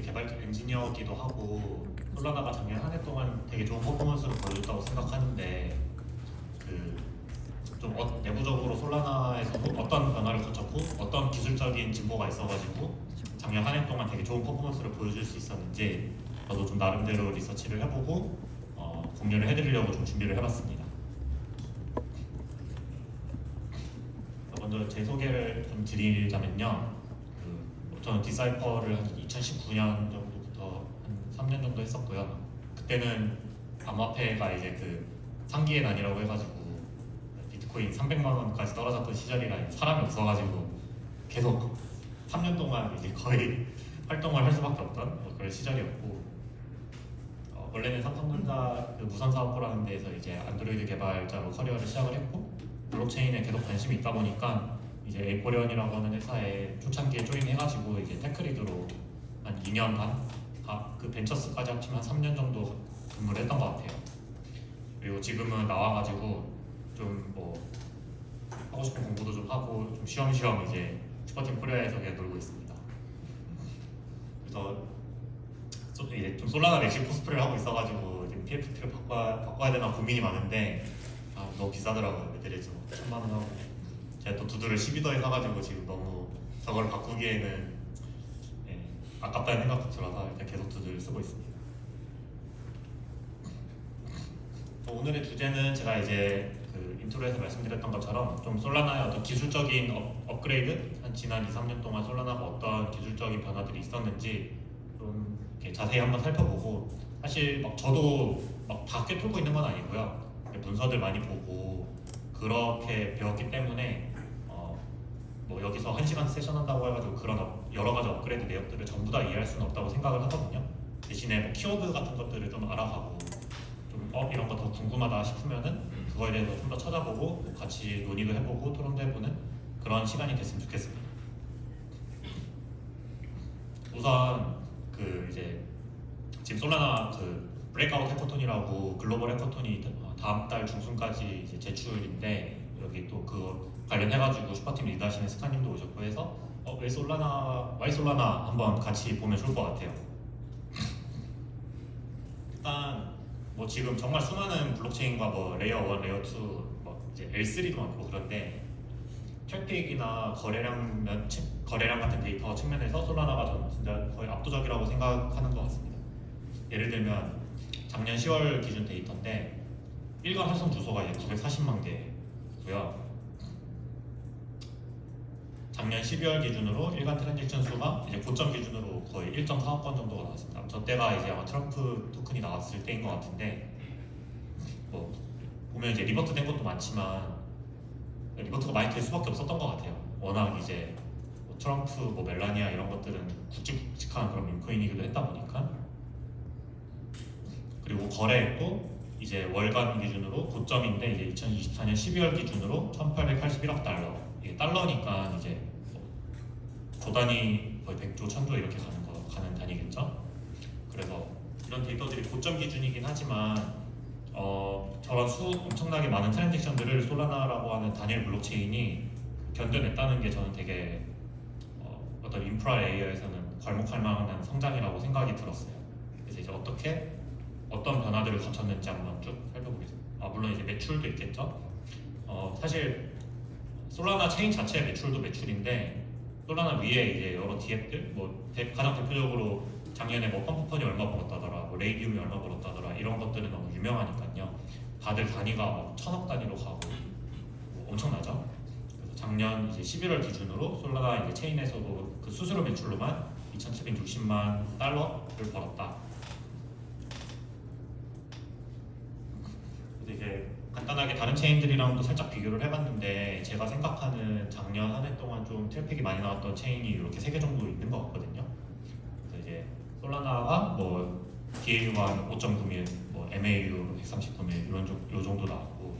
개발 엔지니어기도 하고 솔라나가 작년 한 해 동안 되게 좋은 퍼포먼스를 보여줬다고 생각하는데 좀 내부적으로 솔라나에서도 어떤 변화를 거쳤고 어떤 기술적인 진보가 있어가지고 작년 한 해 동안 되게 좋은 퍼포먼스를 보여줄 수 있었는지 저도 좀 나름대로 리서치를 해보고 공유를 해드리려고 좀 준비를 해봤습니다. 먼저 제 소개를 좀 드리자면요. 저는 디사이퍼를 한 2019년 정도부터 한 3년 정도 했었고요. 그때는 암호화폐가 이제 상기의 난이라고 해가지고 비트코인 300만 원까지 떨어졌던 시절이라 사람이 없어가지고 계속 3년 동안 이제 거의 활동을 할 수밖에 없던 그런 시절이었고, 원래는 삼성전자 무선사업부라는 데에서 이제 안드로이드 개발자로 커리어를 시작을 했고, 블록체인에 계속 관심이 있다 보니까 이제 에이포리온이라고 하는 회사에 초창기에 조인해가지고 이제 테크리드로 한 2년 반, 그 벤처스까지 합치면 한 3년 정도 근무를 했던 것 같아요. 그리고 지금은 나와가지고 좀 하고 싶은 공부도 좀 하고 좀 쉬엄쉬엄 이제 슈퍼팀 코리아에서 그냥 놀고 있습니다. 그래서 이제 좀 솔라나 렉시 코스프레를 하고 있어가지고 지금 PFT를 바꿔야 되나 고민이 많은데 너무 비싸더라고요. 애들이 좀 1,000만 원 하고, 제가 또 두두를 12더에 사가지고 지금 너무 저걸 바꾸기에는 아깝다는 생각도 들어서 일단 계속 두두를 쓰고 있습니다. 오늘의 주제는 제가 이제 인트로에서 말씀드렸던 것처럼 좀 솔라나의 어떤 기술적인 업그레이드, 한 지난 2, 3년 동안 솔라나가 어떤 기술적인 변화들이 있었는지 좀 이렇게 자세히 한번 살펴보고, 사실 저도 다 꿰뚫고 있는 건 아니고요. 문서들 많이 보고 그렇게 배웠기 때문에 여기서 1시간 세션 한다고 해가지고 그런 여러 가지 업그레이드 내역들을 전부 다 이해할 수는 없다고 생각을 하거든요. 대신에 키워드 같은 것들을 좀 알아가고 좀 이런 거 더 궁금하다 싶으면은 그거에 대해서 좀 더 찾아보고 같이 논의도 해보고 토론도 해보는 그런 시간이 됐으면 좋겠습니다. 우선 이제 지금 솔라나 브레이크아웃 해커톤이라고 글로벌 해커톤이 다음 달 중순까지 이제 제출인데, 여기 또 그거 관련해가지고 슈퍼팀 리드하시는 스카님도 오셨고 해서 왜 솔라나 한번 같이 보면 좋을 것 같아요. 일단 지금 정말 수많은 블록체인과 레이어 1, 레이어 2, 이제 L3도 많고 그런데 트래픽이나 거래량 같은 데이터 측면에서 솔라나가 저는 진짜 거의 압도적이라고 생각하는 것 같습니다. 예를 들면 작년 10월 기준 데이터인데 일간 활성 주소가 이제 940만 개고요. 작년 12월 기준으로 일간 트랜잭션 수가 이제 고점 기준으로 거의 1.4억 건 정도가 나왔습니다. 저 때가 이제 아마 트럼프 토큰이 나왔을 때인 것 같은데, 보면 이제 리버트 된 것도 많지만 리버트가 많이 될 수밖에 없었던 것 같아요. 워낙 이제 트럼프, 멜라니아 이런 것들은 굵직굵직한 그런 민코인이기도 했다 보니까. 그리고 거래액도 이제 월간 기준으로 고점인데 이제 2024년 12월 기준으로 1,881억 달러. 이게 달러니까 이제 조 단위 거의 100조, 1000조 이렇게 가는 단위겠죠. 그래서 이런 데이터들이 고점 기준이긴 하지만 저런 엄청나게 많은 트랜잭션들을 솔라나라고 하는 단일 블록체인이 견뎌냈다는 게 저는 되게 어떤 인프라 레이어에서는 괄목할 만한 성장이라고 생각이 들었어요. 그래서 이제 어떤 변화들을 거쳤는지 한번 쭉 살펴보겠습니다. 물론 이제 매출도 있겠죠. 사실 솔라나 체인 자체의 매출도 매출인데, 솔라나 위에 이제 여러 디앱들, 가장 대표적으로 작년에 펌프펀이 얼마 벌었다더라, 레이디움이 얼마 벌었다더라, 이런 것들은 너무 유명하니까요. 다들 단위가 1,000억 단위로 가고 엄청나죠. 그래서 작년 이제 11월 기준으로 솔라나 이제 체인에서도 그 수수료 매출로만 2,760만 달러를 벌었다. 이제 간단하게 다른 체인들이랑도 살짝 비교를 해봤는데, 제가 생각하는 작년 한 해 동안 좀 트래픽이 많이 나왔던 체인이 이렇게 3개 정도 있는 것 같거든요. 그래서 이제 솔라나가 DAU가 5.9밀, MAU 139밀 요 정도 나왔고,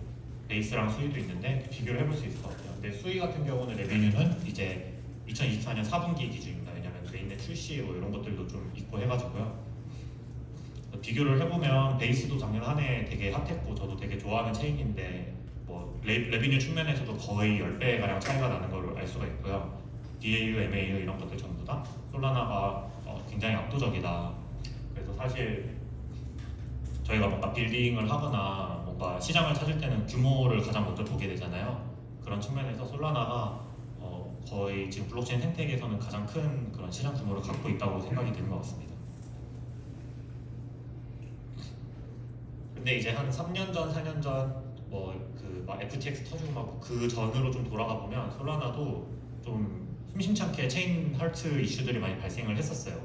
베이스랑 수위도 있는데 비교를 해볼 수 있을 것 같아요. 근데 수위 같은 경우는 레비뉴는 이제 2024년 4분기 기준입니다. 왜냐면 메인넷 출시 이런 것들도 좀 있고 해가지고요. 비교를 해보면 베이스도 작년 한 해 되게 핫했고 저도 되게 좋아하는 체인인데 레비뉴 측면에서도 거의 10배 가량 차이가 나는 걸 알 수가 있고요. DAU, MAU 이런 것들 전부 다 솔라나가 굉장히 압도적이다. 그래서 사실 저희가 뭔가 빌딩을 하거나 뭔가 시장을 찾을 때는 규모를 가장 먼저 보게 되잖아요. 그런 측면에서 솔라나가 거의 지금 블록체인 생태계에서는 가장 큰 그런 시장 규모를 갖고 있다고 생각이 드는 것 같습니다. 근데 이제 한 3년 전, 4년 전 막 FTX 터지고 막 그 전으로 좀 돌아가 보면 솔라나도 좀 심심찮게 체인 헐트 이슈들이 많이 발생을 했었어요.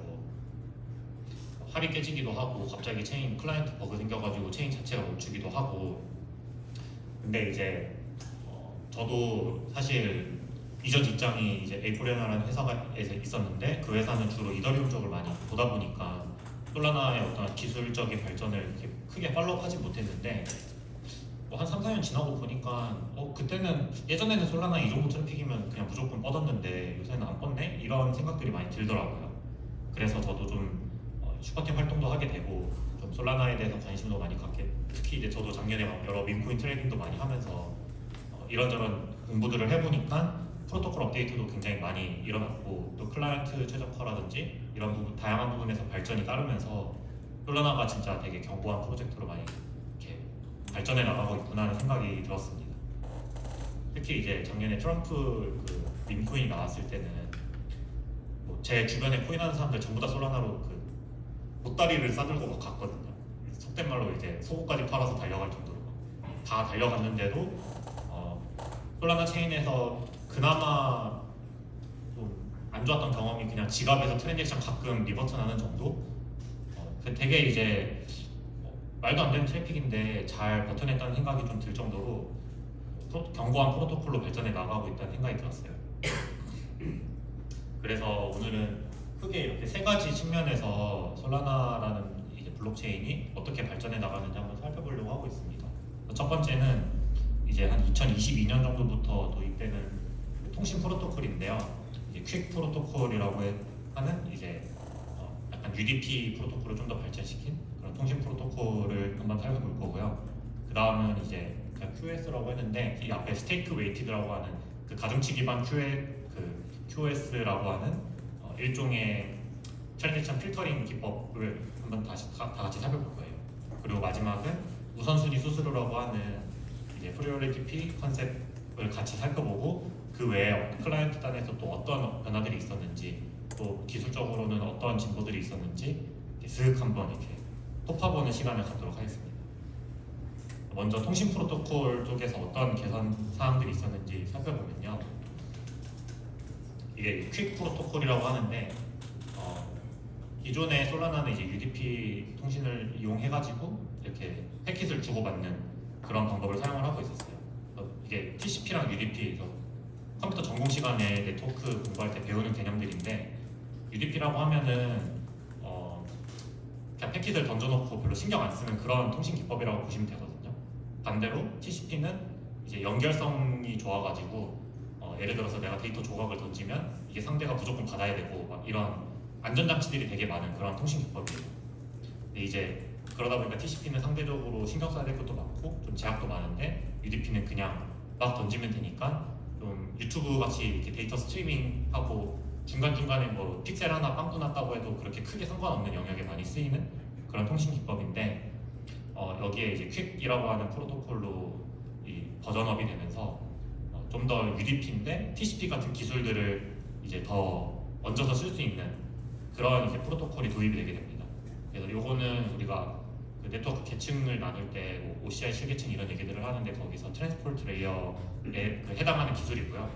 할이 깨지기도 하고 갑자기 체인 클라이언트 버그 생겨가지고 체인 자체가 멈추기도 하고. 근데 이제 저도 사실 이전 직장이 이제 에이포레나라는 회사가 있었는데 그 회사는 주로 이더리움 쪽을 많이 보다 보니까 솔라나의 어떤 기술적인 발전을 이렇게 크게 팔로우하지 못했는데 한 3, 4년 지나고 보니까 그때는 예전에는 솔라나 이 정도 트래픽이면 그냥 무조건 뻗었는데 요새는 안 뻗네? 이런 생각들이 많이 들더라고요. 그래서 저도 좀 슈퍼팀 활동도 하게 되고 좀 솔라나에 대해서 관심도 많이 갖게, 특히 이제 저도 작년에 막 여러 민코인 트레이딩도 많이 하면서 이런저런 공부들을 해보니까 프로토콜 업데이트도 굉장히 많이 일어났고 또 클라이언트 최적화라든지 이런 부분, 다양한 부분에서 발전이 따르면서 솔라나가 진짜 되게 견고한 프로젝트로 많이 이렇게 발전해 나가고 있구나 하는 생각이 들었습니다. 특히 이제 작년에 트럼프 그 밈코인이 나왔을 때는 제 주변에 코인하는 사람들 전부 다 솔라나로 그 보따리를 싸들고 막 갔거든요. 속된 말로 이제 속옷까지 팔아서 달려갈 정도로 다 달려갔는데도 솔라나 체인에서 그나마 좀 안 좋았던 경험이 그냥 지갑에서 트랜잭션 가끔 리버트 나는 정도? 되게 이제 말도 안 되는 트래픽인데 잘 버텨냈다는 생각이 좀 들 정도로 견고한 프로토콜로 발전해 나가고 있다는 생각이 들었어요. 그래서 오늘은 크게 이렇게 세 가지 측면에서 솔라나라는 이제 블록체인이 어떻게 발전해 나가는지 한번 살펴보려고 하고 있습니다. 첫 번째는 이제 한 2022년 정도부터 도입되는 통신 프로토콜인데요. 이제 퀵 프로토콜이라고 하는 이제 약간 UDP 프로토콜을 좀 더 발전시킨 그런 통신 프로토콜을 한번 살펴볼 거고요. 그 다음은 이제 그냥 QoS라고 했는데 이 앞에 스테이크 웨이티드라고 하는 그 가중치 기반 QoS라고 하는 일종의 트랜잭션 필터링 기법을 한번 다 같이 살펴볼 거예요. 그리고 마지막은 우선순위 수수료라고 하는 이제 프리오리티 컨셉을 같이 살펴보고 그 외에 클라이언트 단에서 또 어떤 변화들이 있었는지 또 기술적으로는 어떤 진보들이 있었는지 쓱 한번 이렇게 톱파보는 시간을 갖도록 하겠습니다. 먼저 통신 프로토콜 쪽에서 어떤 개선 사항들이 있었는지 살펴보면요. 이게 퀵 프로토콜이라고 하는데 기존의 솔라나는 이제 UDP 통신을 이용해가지고 이렇게 패킷을 주고받는 그런 방법을 사용을 하고 있었어요. 이게 TCP랑 UDP에서 컴퓨터 전공 시간에 네트워크 공부할 때 배우는 개념들인데 UDP라고 하면은 그냥 패킷을 던져놓고 별로 신경 안 쓰는 그런 통신 기법이라고 보시면 되거든요. 반대로 TCP는 이제 연결성이 좋아가지고 예를 들어서 내가 데이터 조각을 던지면 이게 상대가 무조건 받아야 되고 막 이런 안전장치들이 되게 많은 그런 통신 기법이에요. 근데 이제 그러다 보니까 TCP는 상대적으로 신경 써야 될 것도 많고 좀 제약도 많은데 UDP는 그냥 막 던지면 되니까 좀 유튜브 같이 이렇게 데이터 스트리밍하고 중간중간에 뭐 픽셀 하나 빵꾸 났다고 해도 그렇게 크게 상관없는 영역에 많이 쓰이는 그런 통신 기법인데 여기에 이제 퀵이라고 하는 프로토콜로 이 버전업이 되면서 좀 더 UDP인데 TCP 같은 기술들을 이제 더 얹어서 쓸 수 있는 그런 이제 프로토콜이 도입이 되게 됩니다. 그래서 요거는 우리가 그 네트워크 계층을 나눌 때 뭐 OCI 실계층 이런 얘기들을 하는데 거기서 트랜스포트 레이어에 그 해당하는 기술이고요.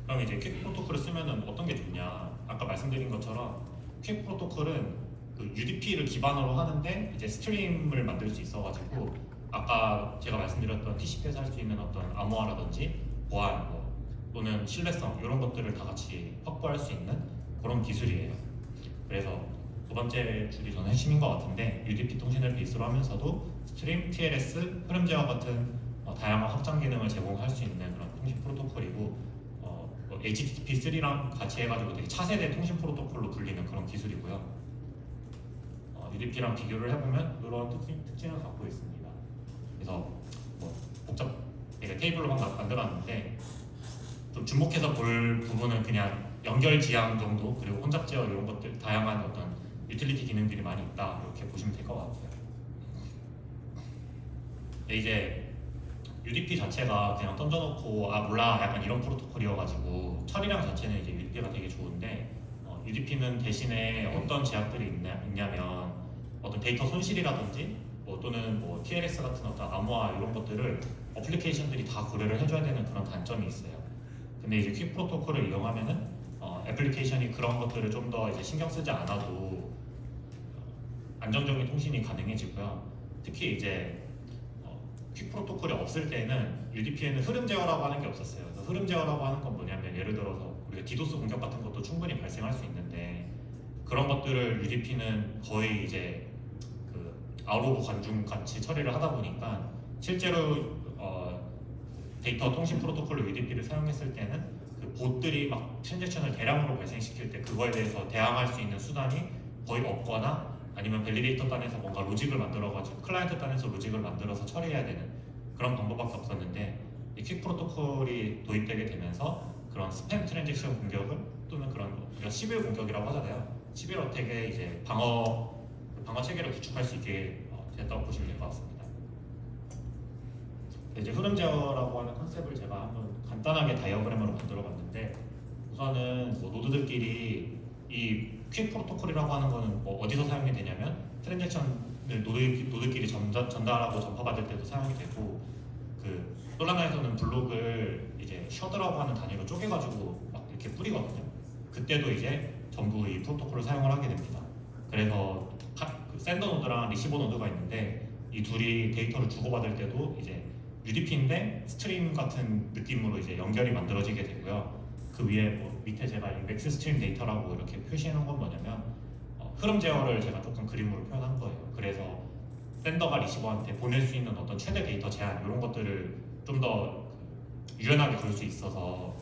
그럼 이제 퀵 프로토콜을 쓰면은 어떤 게 좋냐? 아까 말씀드린 것처럼 퀵 프로토콜은 그 UDP를 기반으로 하는데 이제 스트림을 만들 수 있어가지고 아까 제가 말씀드렸던 TCP에서 할 수 있는 어떤 암호화라든지 보안 또는 신뢰성 이런 것들을 다 같이 확보할 수 있는 그런 기술이에요. 그래서 두 번째 줄이 저는 핵심인 것 같은데 UDP 통신을 베이스로 하면서도 스트림, TLS, 흐름 제어 같은 다양한 확장 기능을 제공할 수 있는 그런 통신 프로토콜이고 HTTP3랑 같이 해가지고 되게 차세대 통신 프로토콜로 불리는 그런 기술이고요. UDP랑 비교를 해보면 이런 특징을 갖고 있습니다. 그래서 테이블로 만들었는데 좀 주목해서 볼 부분은 그냥 연결 지향 정도 그리고 혼잡 제어 이런 것들 다양한 어떤 유틸리티 기능들이 많이 있다 이렇게 보시면 될 것 같아요. 근데 이제 UDP 자체가 그냥 던져놓고 아 몰라 약간 이런 프로토콜이어가지고 처리량 자체는 이제 UDP가 되게 좋은데 UDP는 대신에 어떤 제약들이 있냐면 어떤 데이터 손실이라든지 뭐 또는 뭐 TLS 같은 어떤 암호화 이런 것들을 어플리케이션들이 다 고려를 해줘야 되는 그런 단점이 있어요. 근데 이제 퀵 프로토콜을 이용하면은 애플리케이션이 그런 것들을 좀 더 이제 신경 쓰지 않아도 안정적인 통신이 가능해지고요. 특히 이제 퀵 프로토콜이 없을 때는 UDP에는 흐름 제어라고 하는 게 없었어요. 그래서 흐름 제어라고 하는 건 뭐냐면 예를 들어서 우리가 디도스 공격 같은 것도 충분히 발생할 수 있는데 그런 것들을 UDP는 거의 이제 그 아웃 오브 관중 같이 처리를 하다 보니까 실제로 데이터 통신 프로토콜로 UDP를 사용했을 때는 그 봇들이 막 트랜잭션을 대량으로 발생시킬 때 그거에 대해서 대항할 수 있는 수단이 거의 없거나 아니면 밸리데이터 단에서 뭔가 로직을 만들어가지고 클라이언트 단에서 로직을 만들어서 처리해야 되는 그런 방법밖에 없었는데 이 퀵 프로토콜이 도입되게 되면서 그런 스팸 트랜잭션 공격을 또는 그런 우리가 11 공격이라고 하잖아요. 11 어택의 이제 방어 체계를 구축할 수 있게 됐다고 보시면 될 것 같습니다. 이제 흐름 제어라고 하는 컨셉을 제가 한번 간단하게 다이어그램으로 만들어봤는데 우선은 뭐 노드들끼리 이 퀵 프로토콜이라고 하는 거는 뭐 어디서 사용이 되냐면 트랜잭션을 노드끼리 전달하고 전파받을 때도 사용이 되고 그 솔라나에서는 블록을 이제 셔드라고 하는 단위로 쪼개가지고 막 이렇게 뿌리거든요. 그때도 이제 전부 이 프로토콜을 사용을 하게 됩니다. 그래서 그 샌더 노드랑 리시버 노드가 있는데 이 둘이 데이터를 주고받을 때도 이제 UDP인데 스트림 같은 느낌으로 이제 연결이 만들어지게 되고요. 그 위에 뭐 밑에 제가 맥스 스트림 데이터라고 이렇게 표시해 놓은 건 뭐냐면 흐름 제어를 제가 조금 그림으로 표현한 거예요. 그래서 샌더가 리시버한테 보낼 수 있는 어떤 최대 데이터 제한 이런 것들을 좀 더 유연하게 걸 수 있어서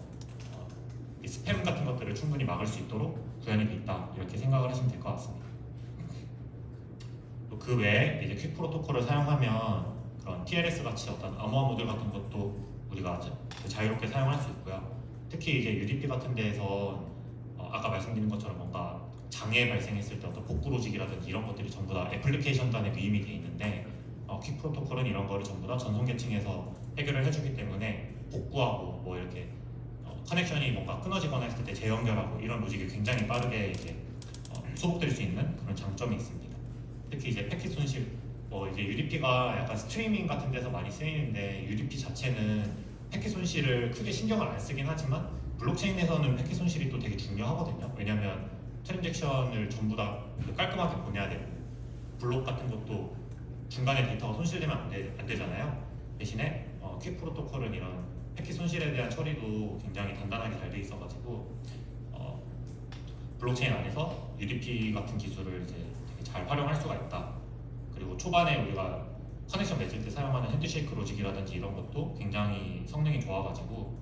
이 스팸 같은 것들을 충분히 막을 수 있도록 구현이 돼 있다 이렇게 생각을 하시면 될 것 같습니다. 또 그 외에 이제 퀵 프로토콜을 사용하면 그런 TLS 같이 어떤 암호화 모듈 같은 것도 우리가 자유롭게 사용할 수 있고요. 특히 이제 UDP 같은 데에서 아까 말씀드린 것처럼 뭔가 장애 발생했을 때 어떤 복구 로직이라든지 이런 것들이 전부 다 애플리케이션 단에 위임이 돼 있는데 퀵 프로토콜은 이런 거를 전부 다 전송 계층에서 해결을 해주기 때문에 복구하고 뭐 이렇게 커넥션이 뭔가 끊어지거나 했을 때 재연결하고 이런 로직이 굉장히 빠르게 이제 소복될 수 있는 그런 장점이 있습니다. 특히 이제 패킷 손실 이제 UDP가 약간 스트리밍 같은 데서 많이 쓰이는데 UDP 자체는 패킷 손실을 크게 신경을 안 쓰긴 하지만 블록체인에서는 패킷 손실이 또 되게 중요하거든요. 왜냐하면 트랜잭션을 전부 다 깔끔하게 보내야 되고 블록 같은 것도 중간에 데이터가 손실되면 안 되잖아요. 대신에 퀵 프로토콜은 이런 패킷 손실에 대한 처리도 굉장히 단단하게 잘 돼 있어가지고 블록체인 안에서 UDP 같은 기술을 이제 되게 잘 활용할 수가 있다. 그리고 초반에 우리가 커넥션 맺을 때 사용하는 핸드쉐이크 로직이라든지 이런 것도 굉장히 성능이 좋아가지고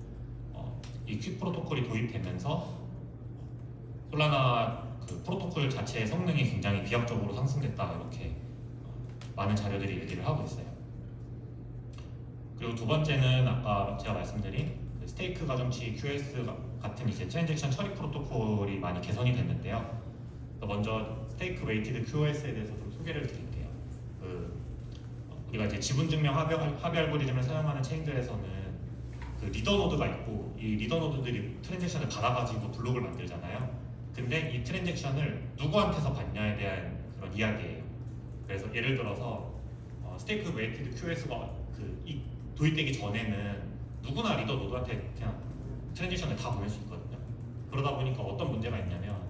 이 퀵 프로토콜이 도입되면서 솔라나 그 프로토콜 자체의 성능이 굉장히 비약적으로 상승됐다 이렇게 많은 자료들이 얘기를 하고 있어요. 그리고 두 번째는 아까 제가 말씀드린 그 스테이크 가중치 QoS 같은 이제 트랜잭션 처리 프로토콜이 많이 개선이 됐는데요. 먼저 스테이크 웨이티드 QoS에 대해서 좀 소개를 드릴게요. 우리가 이제 지분 증명 합의 알고리즘을 사용하는 체인들에서는 그 리더 노드가 있고 이 리더 노드들이 트랜잭션을 받아가지고 블록을 만들잖아요. 근데 이 트랜잭션을 누구한테서 받냐에 대한 그런 이야기예요. 그래서 예를 들어서 스테이크 웨이티드 QoS가 이 도입되기 전에는 누구나 리더 노드한테 그냥 트랜잭션을 다 보낼 수 있거든요. 그러다 보니까 어떤 문제가 있냐면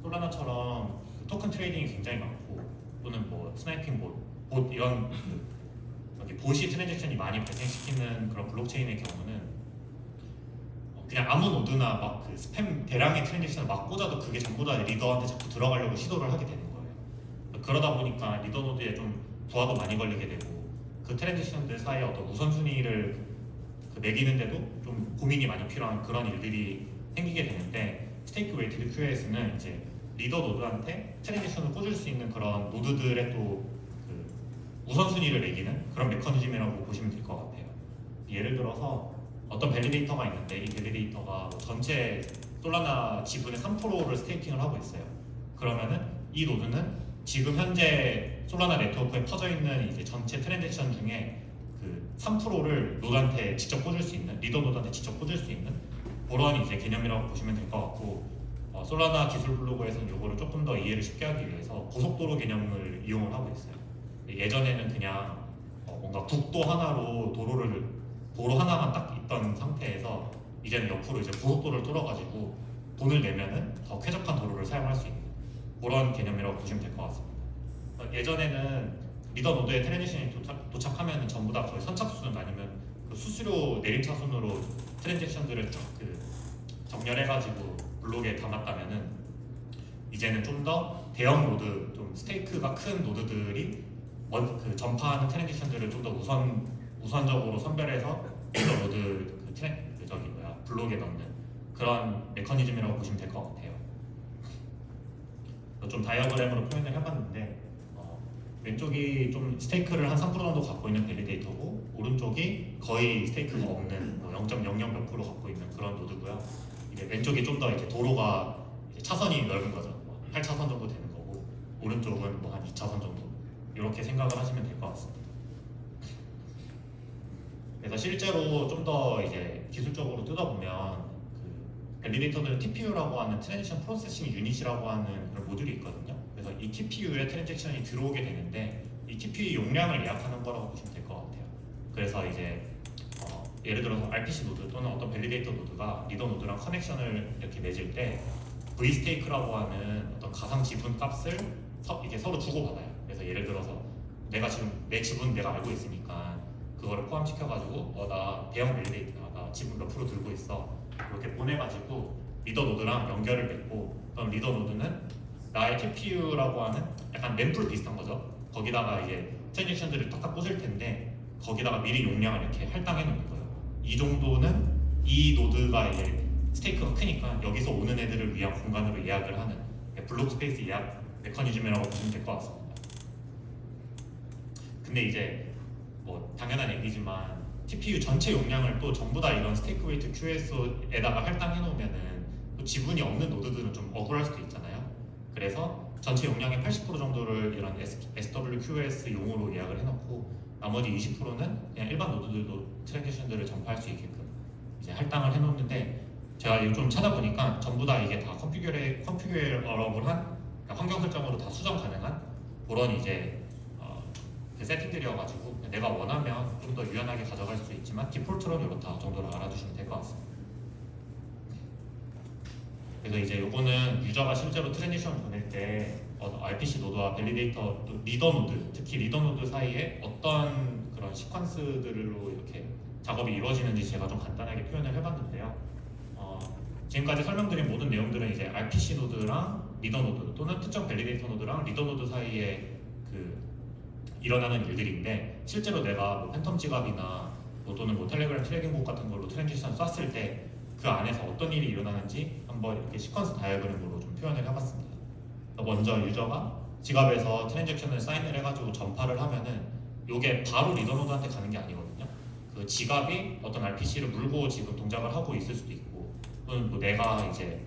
솔라나처럼 토큰 트레이딩이 굉장히 많고 또는 뭐 스나이핑 봇 이런 여기 봇이 트랜잭션이 많이 발생시키는 그런 블록체인의 경우는 그냥 아무 노드나 막 그 스팸 대량의 트랜잭션을 막 꽂아도 그게 전부 다 리더한테 자꾸 들어가려고 시도를 하게 되는 거예요. 그러다 보니까 리더 노드에 좀 부하도 많이 걸리게 되고 그 트랜잭션들 사이에 어떤 우선순위를 매기는데도 좀 고민이 많이 필요한 그런 일들이 생기게 되는데 스테이크 웨이티드 QoS는 이제 리더 노드한테 트랜잭션을 꽂을 수 있는 그런 노드들의 또 우선순위를 매기는 그런 메커니즘이라고 보시면 될 것 같아요. 예를 들어서 어떤 밸리데이터가 있는데 이 밸리데이터가 뭐 전체 솔라나 지분의 3%를 스테이킹을 하고 있어요. 그러면은 이 노드는 지금 현재 솔라나 네트워크에 퍼져 있는 이제 전체 트랜잭션 중에 그 3%를 노드한테 직접 꽂을 수 있는, 리더 노드한테 직접 꽂을 수 있는 그런 이제 개념이라고 보시면 될 것 같고, 솔라나 기술 블로그에서는 이거를 조금 더 이해를 쉽게 하기 위해서 고속도로 개념을 이용을 하고 있어요. 예전에는 그냥 뭔가 국도 하나로 도로 하나만 딱 있던 상태에서 이제는 옆으로 이제 고속도로를 뚫어가지고 돈을 내면은 더 쾌적한 도로를 사용할 수 있는 그런 개념이라고 보시면 될 것 같습니다. 예전에는 리더 노드에 트랜지션이 도착하면 전부 다 거의 선착순 아니면 그 수수료 내림차순으로 트랜잭션들을 그 정렬해가지고 블록에 담았다면은 이제는 좀 더 대형 노드, 좀 스테이크가 큰 노드들이 그 전파하는 트랜지션들을 좀 더 우선적으로 선별해서 리더 노드 블록에 넣는 그런 메커니즘이라고 보시면 될 것 같아요. 좀 다이어그램으로 표현을 해봤는데 왼쪽이 좀 스테이크를 한 3% 정도 갖고 있는 밸리데이터고 오른쪽이 거의 스테이크가 없는 0.00 몇 프로 갖고 있는 그런 노드고요. 이제 왼쪽이 좀 더 이제 도로가 이제 차선이 넓은 거죠. 8차선 정도 되는 거고 오른쪽은 뭐 한 2차선 정도 이렇게 생각을 하시면 될 것 같습니다. 그래서 실제로 좀 더 이제 기술적으로 뜯어보면 그 밸리데이터들은 TPU라고 하는 트랜지션 프로세싱 유닛이라고 하는 그런 모듈이 있거든요. 그래서 이 TPU에 트랜잭션이 들어오게 되는데 이 TPU 용량을 예약하는 거라고 보시면 될 것 같아요. 그래서 이제 예를 들어서 RPC 노드 또는 어떤 밸리데이터 노드가 리더 노드랑 커넥션을 이렇게 맺을 때 V스테이크라고 하는 어떤 가상 지분 값을 이게 서로 주고받아요. 그래서 예를 들어서 내가 지금 내 지분 내가 알고 있으니까 그거를 포함시켜가지고 나 대형 밸리데이터야, 나 지분 몇 프로 들고 있어, 이렇게 보내가지고 리더 노드랑 연결을 맺고, 그럼 리더 노드는 나의 TPU라고 하는 약간 램플 비슷한 거죠. 거기다가 이제 트랜잭션들을 탁탁 꽂을 텐데 거기다가 미리 용량을 이렇게 할당해 놓는 거예요. 이 정도는 이 노드가 이제 스테이크가 크니까 여기서 오는 애들을 위한 공간으로 예약을 하는 블록 스페이스 예약 메커니즘이라고 보시면 될 것 같습니다. 근데 이제 뭐 당연한 얘기지만 TPU 전체 용량을 또 전부 다 이런 스테이크 웨이트 QS에다가 할당해 놓으면은 또 지분이 없는 노드들은 좀 억울할 수도 있잖아요. 그래서 전체 용량의 80% 정도를 이런 SWQS 용으로 예약을 해놓고 나머지 20%는 그냥 일반 노드들도 트랜지션들을 전파할 수 있게끔 이제 할당을 해놓는데, 제가 이거 좀 찾아보니까 전부 다 이게 다 컨피규어러블한, 그러니까 환경 설정으로 다 수정 가능한 그런 이제 그 세팅들이어가지고 내가 원하면 좀 더 유연하게 가져갈 수 있지만 디폴트로는 이렇다 정도로 알아두시면 될 것 같습니다. 그래서 이제 요거는 유저가 실제로 트랜지션 보낼 때 RPC 노드와 밸리데이터 리더 노드, 특히 리더 노드 사이에 어떤 그런 시퀀스들로 이렇게 작업이 이루어지는지 제가 좀 간단하게 표현을 해봤는데요. 지금까지 설명드린 모든 내용들은 이제 RPC 노드랑 리더 노드 또는 특정 밸리데이터 노드랑 리더 노드 사이에 그 일어나는 일들인데, 실제로 내가 뭐 팬텀 지갑이나 또는 뭐 텔레그램 트래킹복 같은 걸로 트랜지션 쐈을 때 그 안에서 어떤 일이 일어나는지 한번 이렇게 시퀀스 다이어그램으로 좀 표현을 해봤습니다. 먼저 유저가 지갑에서 트랜잭션을 사인을 해가지고 전파를 하면은 이게 바로 리더 노드한테 가는 게 아니거든요. 그 지갑이 어떤 RPC를 물고 지금 동작을 하고 있을 수도 있고, 또는 뭐 내가 이제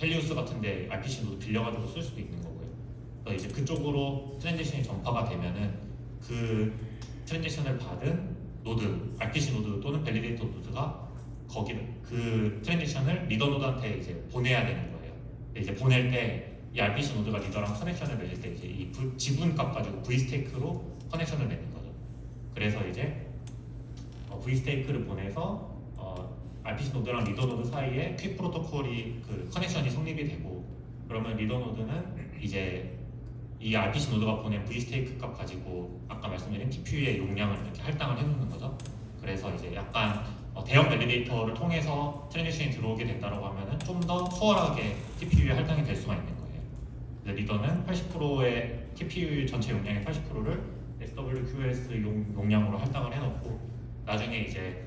헬리우스 같은데 RPC 노드 빌려가지고 쓸 수도 있는 거고요. 그래서 이제 그쪽으로 트랜잭션이 전파가 되면은 그 트랜잭션을 받은 노드, RPC 노드 또는 밸리데이터 노드가 그 트랜지션을 리더 노드한테 이제 보내야 되는 거예요. 이제 보낼 때 이 RPC 노드가 리더랑 커넥션을 맺을 때 이제 이 지분값 가지고 V스테이크로 커넥션을 맺는 거죠. 그래서 이제 V스테이크를 보내서 RPC 노드랑 리더 노드 사이에 퀵 프로토콜이 그 커넥션이 성립이 되고, 그러면 리더 노드는 이제 이 RPC 노드가 보낸 V스테이크 값 가지고 아까 말씀드린 TPU의 용량을 이렇게 할당을 해놓는 거죠. 그래서 이제 약간 대형 밸리데이터를 통해서 트랜지션이 들어오게 된다고 하면은 좀 더 수월하게 TPU에 할당이 될 수가 있는 거예요. 리더는 80%의 TPU 전체 용량의 80%를 SWQS 용량으로 할당을 해놓고, 나중에 이제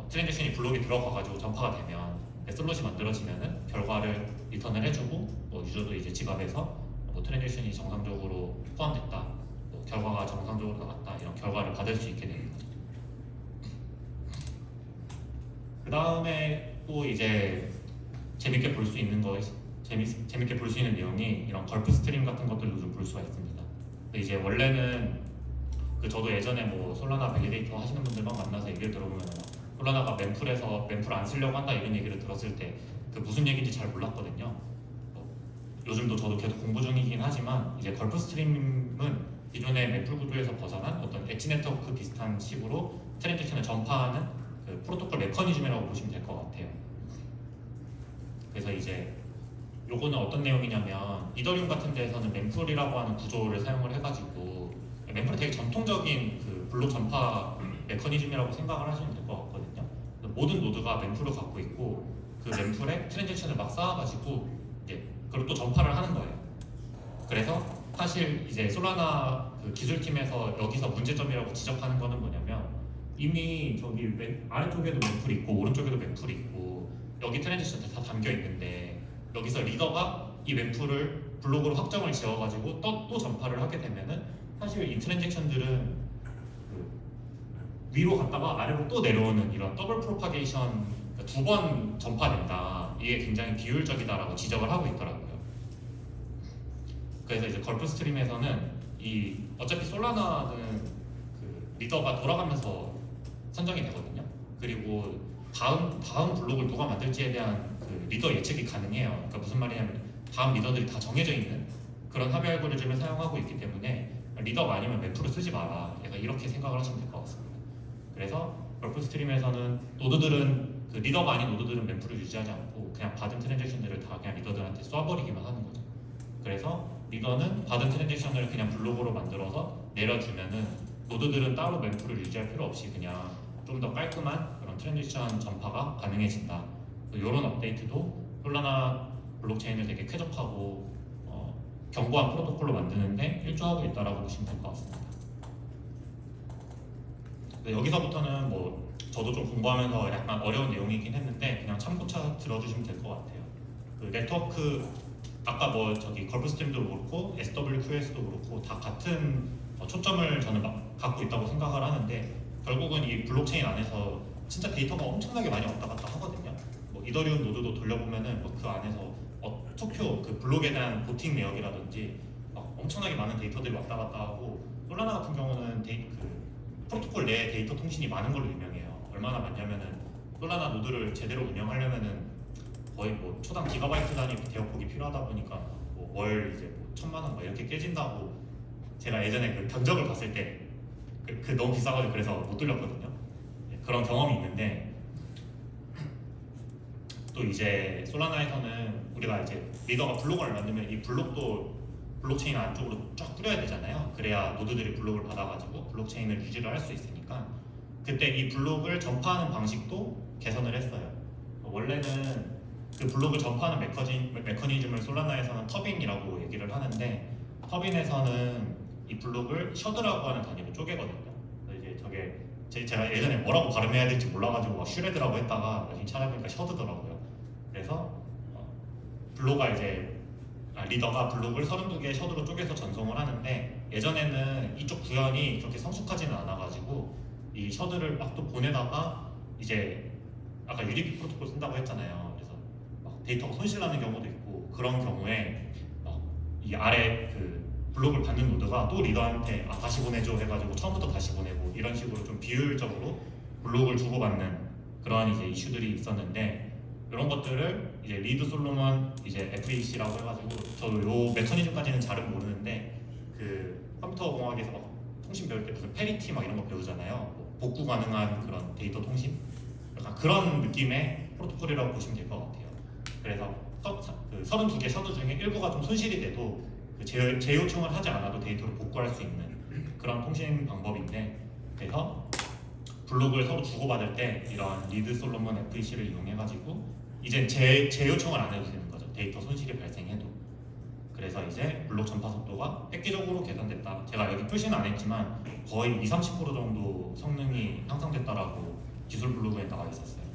트랜지션이 블록에 들어가가지고 전파가 되면 슬롯이 만들어지면은 결과를 리턴을 해주고, 뭐 유저도 이제 지갑에서 뭐 트랜지션이 정상적으로 포함됐다, 뭐 결과가 정상적으로 나왔다, 이런 결과를 받을 수 있게 되는 거죠. 그 다음에 또 이제 재밌게 볼 수 있는 거 재밌게 볼 수 있는 내용이 이런 걸프 스트림 같은 것들도 좀 볼 수가 있습니다. 근데 이제 원래는 저도 예전에 뭐 솔라나 밸리데이터 하시는 분들만 만나서 얘기를 들어보면 솔라나가 mempool을 안 쓰려고 한다 이런 얘기를 들었을 때 그 무슨 얘기인지 잘 몰랐거든요. 요즘도 저도 계속 공부 중이긴 하지만 이제 걸프 스트림은 기존의 멤풀 구조에서 벗어난 어떤 엣지 네트워크 비슷한 식으로 트랜잭션을 전파하는 그 프로토콜 메커니즘이라고 보시면 될 것 같아요. 그래서 이제 요거는 어떤 내용이냐면 이더리움 같은 데에서는 멤풀이라고 하는 구조를 사용을 해가지고 멤풀이 되게 전통적인 그 블록 전파 메커니즘이라고 생각을 하시면 될 것 같거든요. 모든 노드가 멤풀을 갖고 있고 그 멤풀에 트랜잭션을 막 쌓아가지고 이제 그리고 또 전파를 하는 거예요. 그래서 사실 이제 솔라나 그 기술팀에서 여기서 문제점이라고 지적하는 거는 뭐냐면 이미 저기 아래쪽에도 멤풀이 있고 오른쪽에도 멤풀이 있고 여기 트랜지션들 다 담겨 있는데 여기서 리더가 이 멤풀을 블록으로 확정을 지어가지고 또 전파를 하게 되면은 사실 이 트랜잭션들은 그 위로 갔다가 아래로 또 내려오는 이런 더블 프로파게이션 두 번 전파된다. 이게 굉장히 비효율적이다라고 지적을 하고 있더라고요. 그래서 이제 걸프 스트림에서는 이 어차피 솔라나는 그 리더가 돌아가면서 선정이 되거든요. 그리고 다음 블록을 누가 만들지에 대한 그 리더 예측이 가능해요. 그러니까 무슨 말이냐면 다음 리더들이 다 정해져 있는 그런 합의 알고리즘을 사용하고 있기 때문에 리더가 아니면 멤프를 쓰지 마라. 약간 이렇게 생각을 하시면 될 것 같습니다. 그래서 걸프 스트림에서는 노드들은 그 리더가 아닌 노드들은 멤프를 유지하지 않고 그냥 받은 트랜잭션들을 다 그냥 리더들한테 쏴버리기만 하는 거죠. 그래서 리더는 받은 트랜잭션을 그냥 블록으로 만들어서 내려주면은 노드들은 따로 멤프를 유지할 필요 없이 그냥 좀 더 깔끔한 그런 트랜지션 전파가 가능해진다. 이런 업데이트도 솔라나 블록체인을 되게 쾌적하고 견고한 프로토콜로 만드는데 일조하고 있다라고 보시면 될 것 같습니다. 여기서부터는 뭐 저도 좀 공부하면서 약간 어려운 내용이긴 했는데 그냥 참고차 들어주시면 될 것 같아요. 그 네트워크 아까 뭐 저기 걸프 스트림도 그렇고 SWQS도 그렇고 다 같은 초점을 저는 갖고 있다고 생각을 하는데 결국은 이 블록체인 안에서 진짜 데이터가 엄청나게 많이 왔다 갔다 하거든요. 뭐 이더리움 노드도 돌려보면은 뭐 그 안에서 투표 그 블록에 대한 보팅 내역이라든지 엄청나게 많은 데이터들이 왔다 갔다 하고 솔라나 같은 경우는 그 프로토콜 내 데이터 통신이 많은 걸로 유명해요. 얼마나 많냐면은 솔라나 노드를 제대로 운영하려면은 거의 뭐 초당 기가바이트 단위 대역폭이 필요하다 보니까 뭐 월 이제 뭐 1,000만 원 뭐 이렇게 깨진다고 제가 예전에 그 견적을 봤을 때 그 너무 비싸가지고 그래서 못 돌렸거든요. 그런 경험이 있는데 또 이제 솔라나에서는 우리가 이제 리더가 블록을 만들면 이 블록도 블록체인 안쪽으로 쫙 뿌려야 되잖아요. 그래야 노드들이 블록을 받아가지고 블록체인을 유지를 할 수 있으니까 그때 이 블록을 전파하는 방식도 개선을 했어요. 원래는 그 블록을 전파하는 메커니즘을 솔라나에서는 터빈이라고 얘기를 하는데 터빈에서는 이 블록을 셔드라고 하는 단위로 쪼개거든요. 이제 저게 제가 예전에 뭐라고 발음해야 될지 몰라가지고 막 슈레드라고 했다가 나중에 찾아보니까 셔드더라고요. 그래서 블록가 이제 리더가 블록을 32개의 셔드로 쪼개서 전송을 하는데 예전에는 이쪽 구현이 그렇게 성숙하지는 않아가지고 이 셔드를 막 또 보내다가 이제 아까 UDP 프로토콜 쓴다고 했잖아요. 그래서 막 데이터가 손실나는 경우도 있고 그런 경우에 이 아래 그 블록을 받는 노드가 또 리더한테 다시 보내줘 해가지고 처음부터 다시 보내고 이런 식으로 좀 비효율적으로 블록을 주고받는 그런 이제 이슈들이 있었는데 이런 것들을 이제 리드 솔로몬 이제 FEC라고 해가지고 저도 요 메커니즘까지는 잘은 모르는데 그 컴퓨터 공학에서 막 통신 배울 때 무슨 페리티 막 이런 거 배우잖아요. 뭐 복구 가능한 그런 데이터 통신 약간 그런 느낌의 프로토콜이라고 보시면 될 것 같아요. 그래서 32개 셔드 중에 일부가 좀 손실이 돼도 재요청을 하지 않아도 데이터를 복구할 수 있는 그런 통신 방법인데 그래서 블록을 서로 주고받을 때 이런 리드 솔로몬 FEC를 이용해가지고 이제 재요청을 안 해도 되는 거죠. 데이터 손실이 발생해도. 그래서 이제 블록 전파 속도가 획기적으로 개선됐다. 제가 여기 표시는 안 했지만 거의 20-30% 정도 성능이 향상됐다라고 기술 블로그에 나와 있었어요.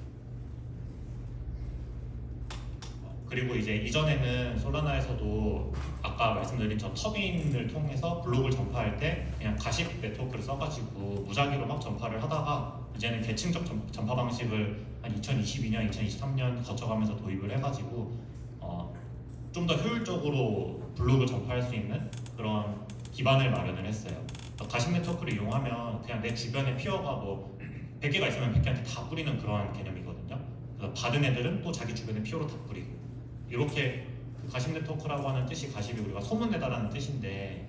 그리고 이제 이전에는 솔라나에서도 아까 말씀드린 저 터빈을 통해서 블록을 전파할 때 그냥 가십 네트워크를 써가지고 무작위로 막 전파를 하다가 이제는 계층적 전파 방식을 한 2022년, 2023년 거쳐가면서 도입을 해가지고 좀 더 효율적으로 블록을 전파할 수 있는 그런 기반을 마련을 했어요. 가심 네트워크를 이용하면 그냥 내 주변에 피어가 뭐 100개가 있으면 100개한테 다 뿌리는 그런 개념이거든요. 그래서 받은 애들은 또 자기 주변에 피어로 다 뿌리고, 이렇게 그 가심 네트워크라고 하는 뜻이, 가심이 우리가 소문내다라는 뜻인데,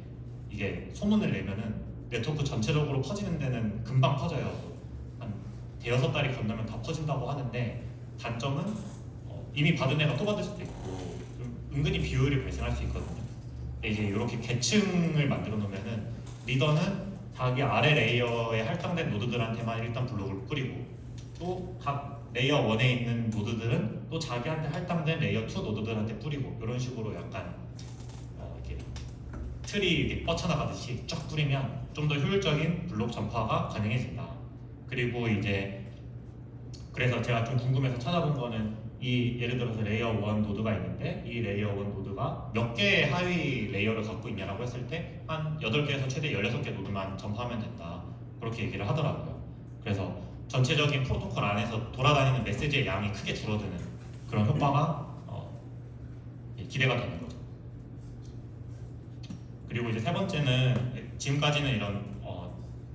이게 소문을 내면은 네트워크 전체적으로 퍼지는 데는 금방 퍼져요. 한 대여섯 달이 건너면 다 퍼진다고 하는데, 단점은 이미 받은 애가 또 받을 수도 있고 좀 은근히 비효율이 발생할 수 있거든요. 근데 이제 이렇게 계층을 만들어 놓으면은 리더는 자기 아래 레이어에 할당된 노드들한테만 일단 블록을 뿌리고, 또 각 레이어 1에 있는 노드들은 또 자기한테 할당된 레이어 2 노드들한테 뿌리고, 이런 식으로 약간 이렇게 틀이 이렇게 뻗쳐나가듯이 쫙 뿌리면 좀 더 효율적인 블록 전파가 가능해진다. 그리고 이제 그래서 제가 좀 궁금해서 찾아본 거는, 이 예를 들어서 레이어 1 노드가 있는데 이 레이어 1 노드가 몇 개의 하위 레이어를 갖고 있냐라고 했을 때 한 8개에서 최대 16개 노드만 전파하면 된다, 그렇게 얘기를 하더라고요. 그래서 전체적인 프로토콜 안에서 돌아다니는 메시지의 양이 크게 줄어드는 그런 효과가 기대가 되는 거죠. 그리고 이제 세 번째는, 지금까지는 이런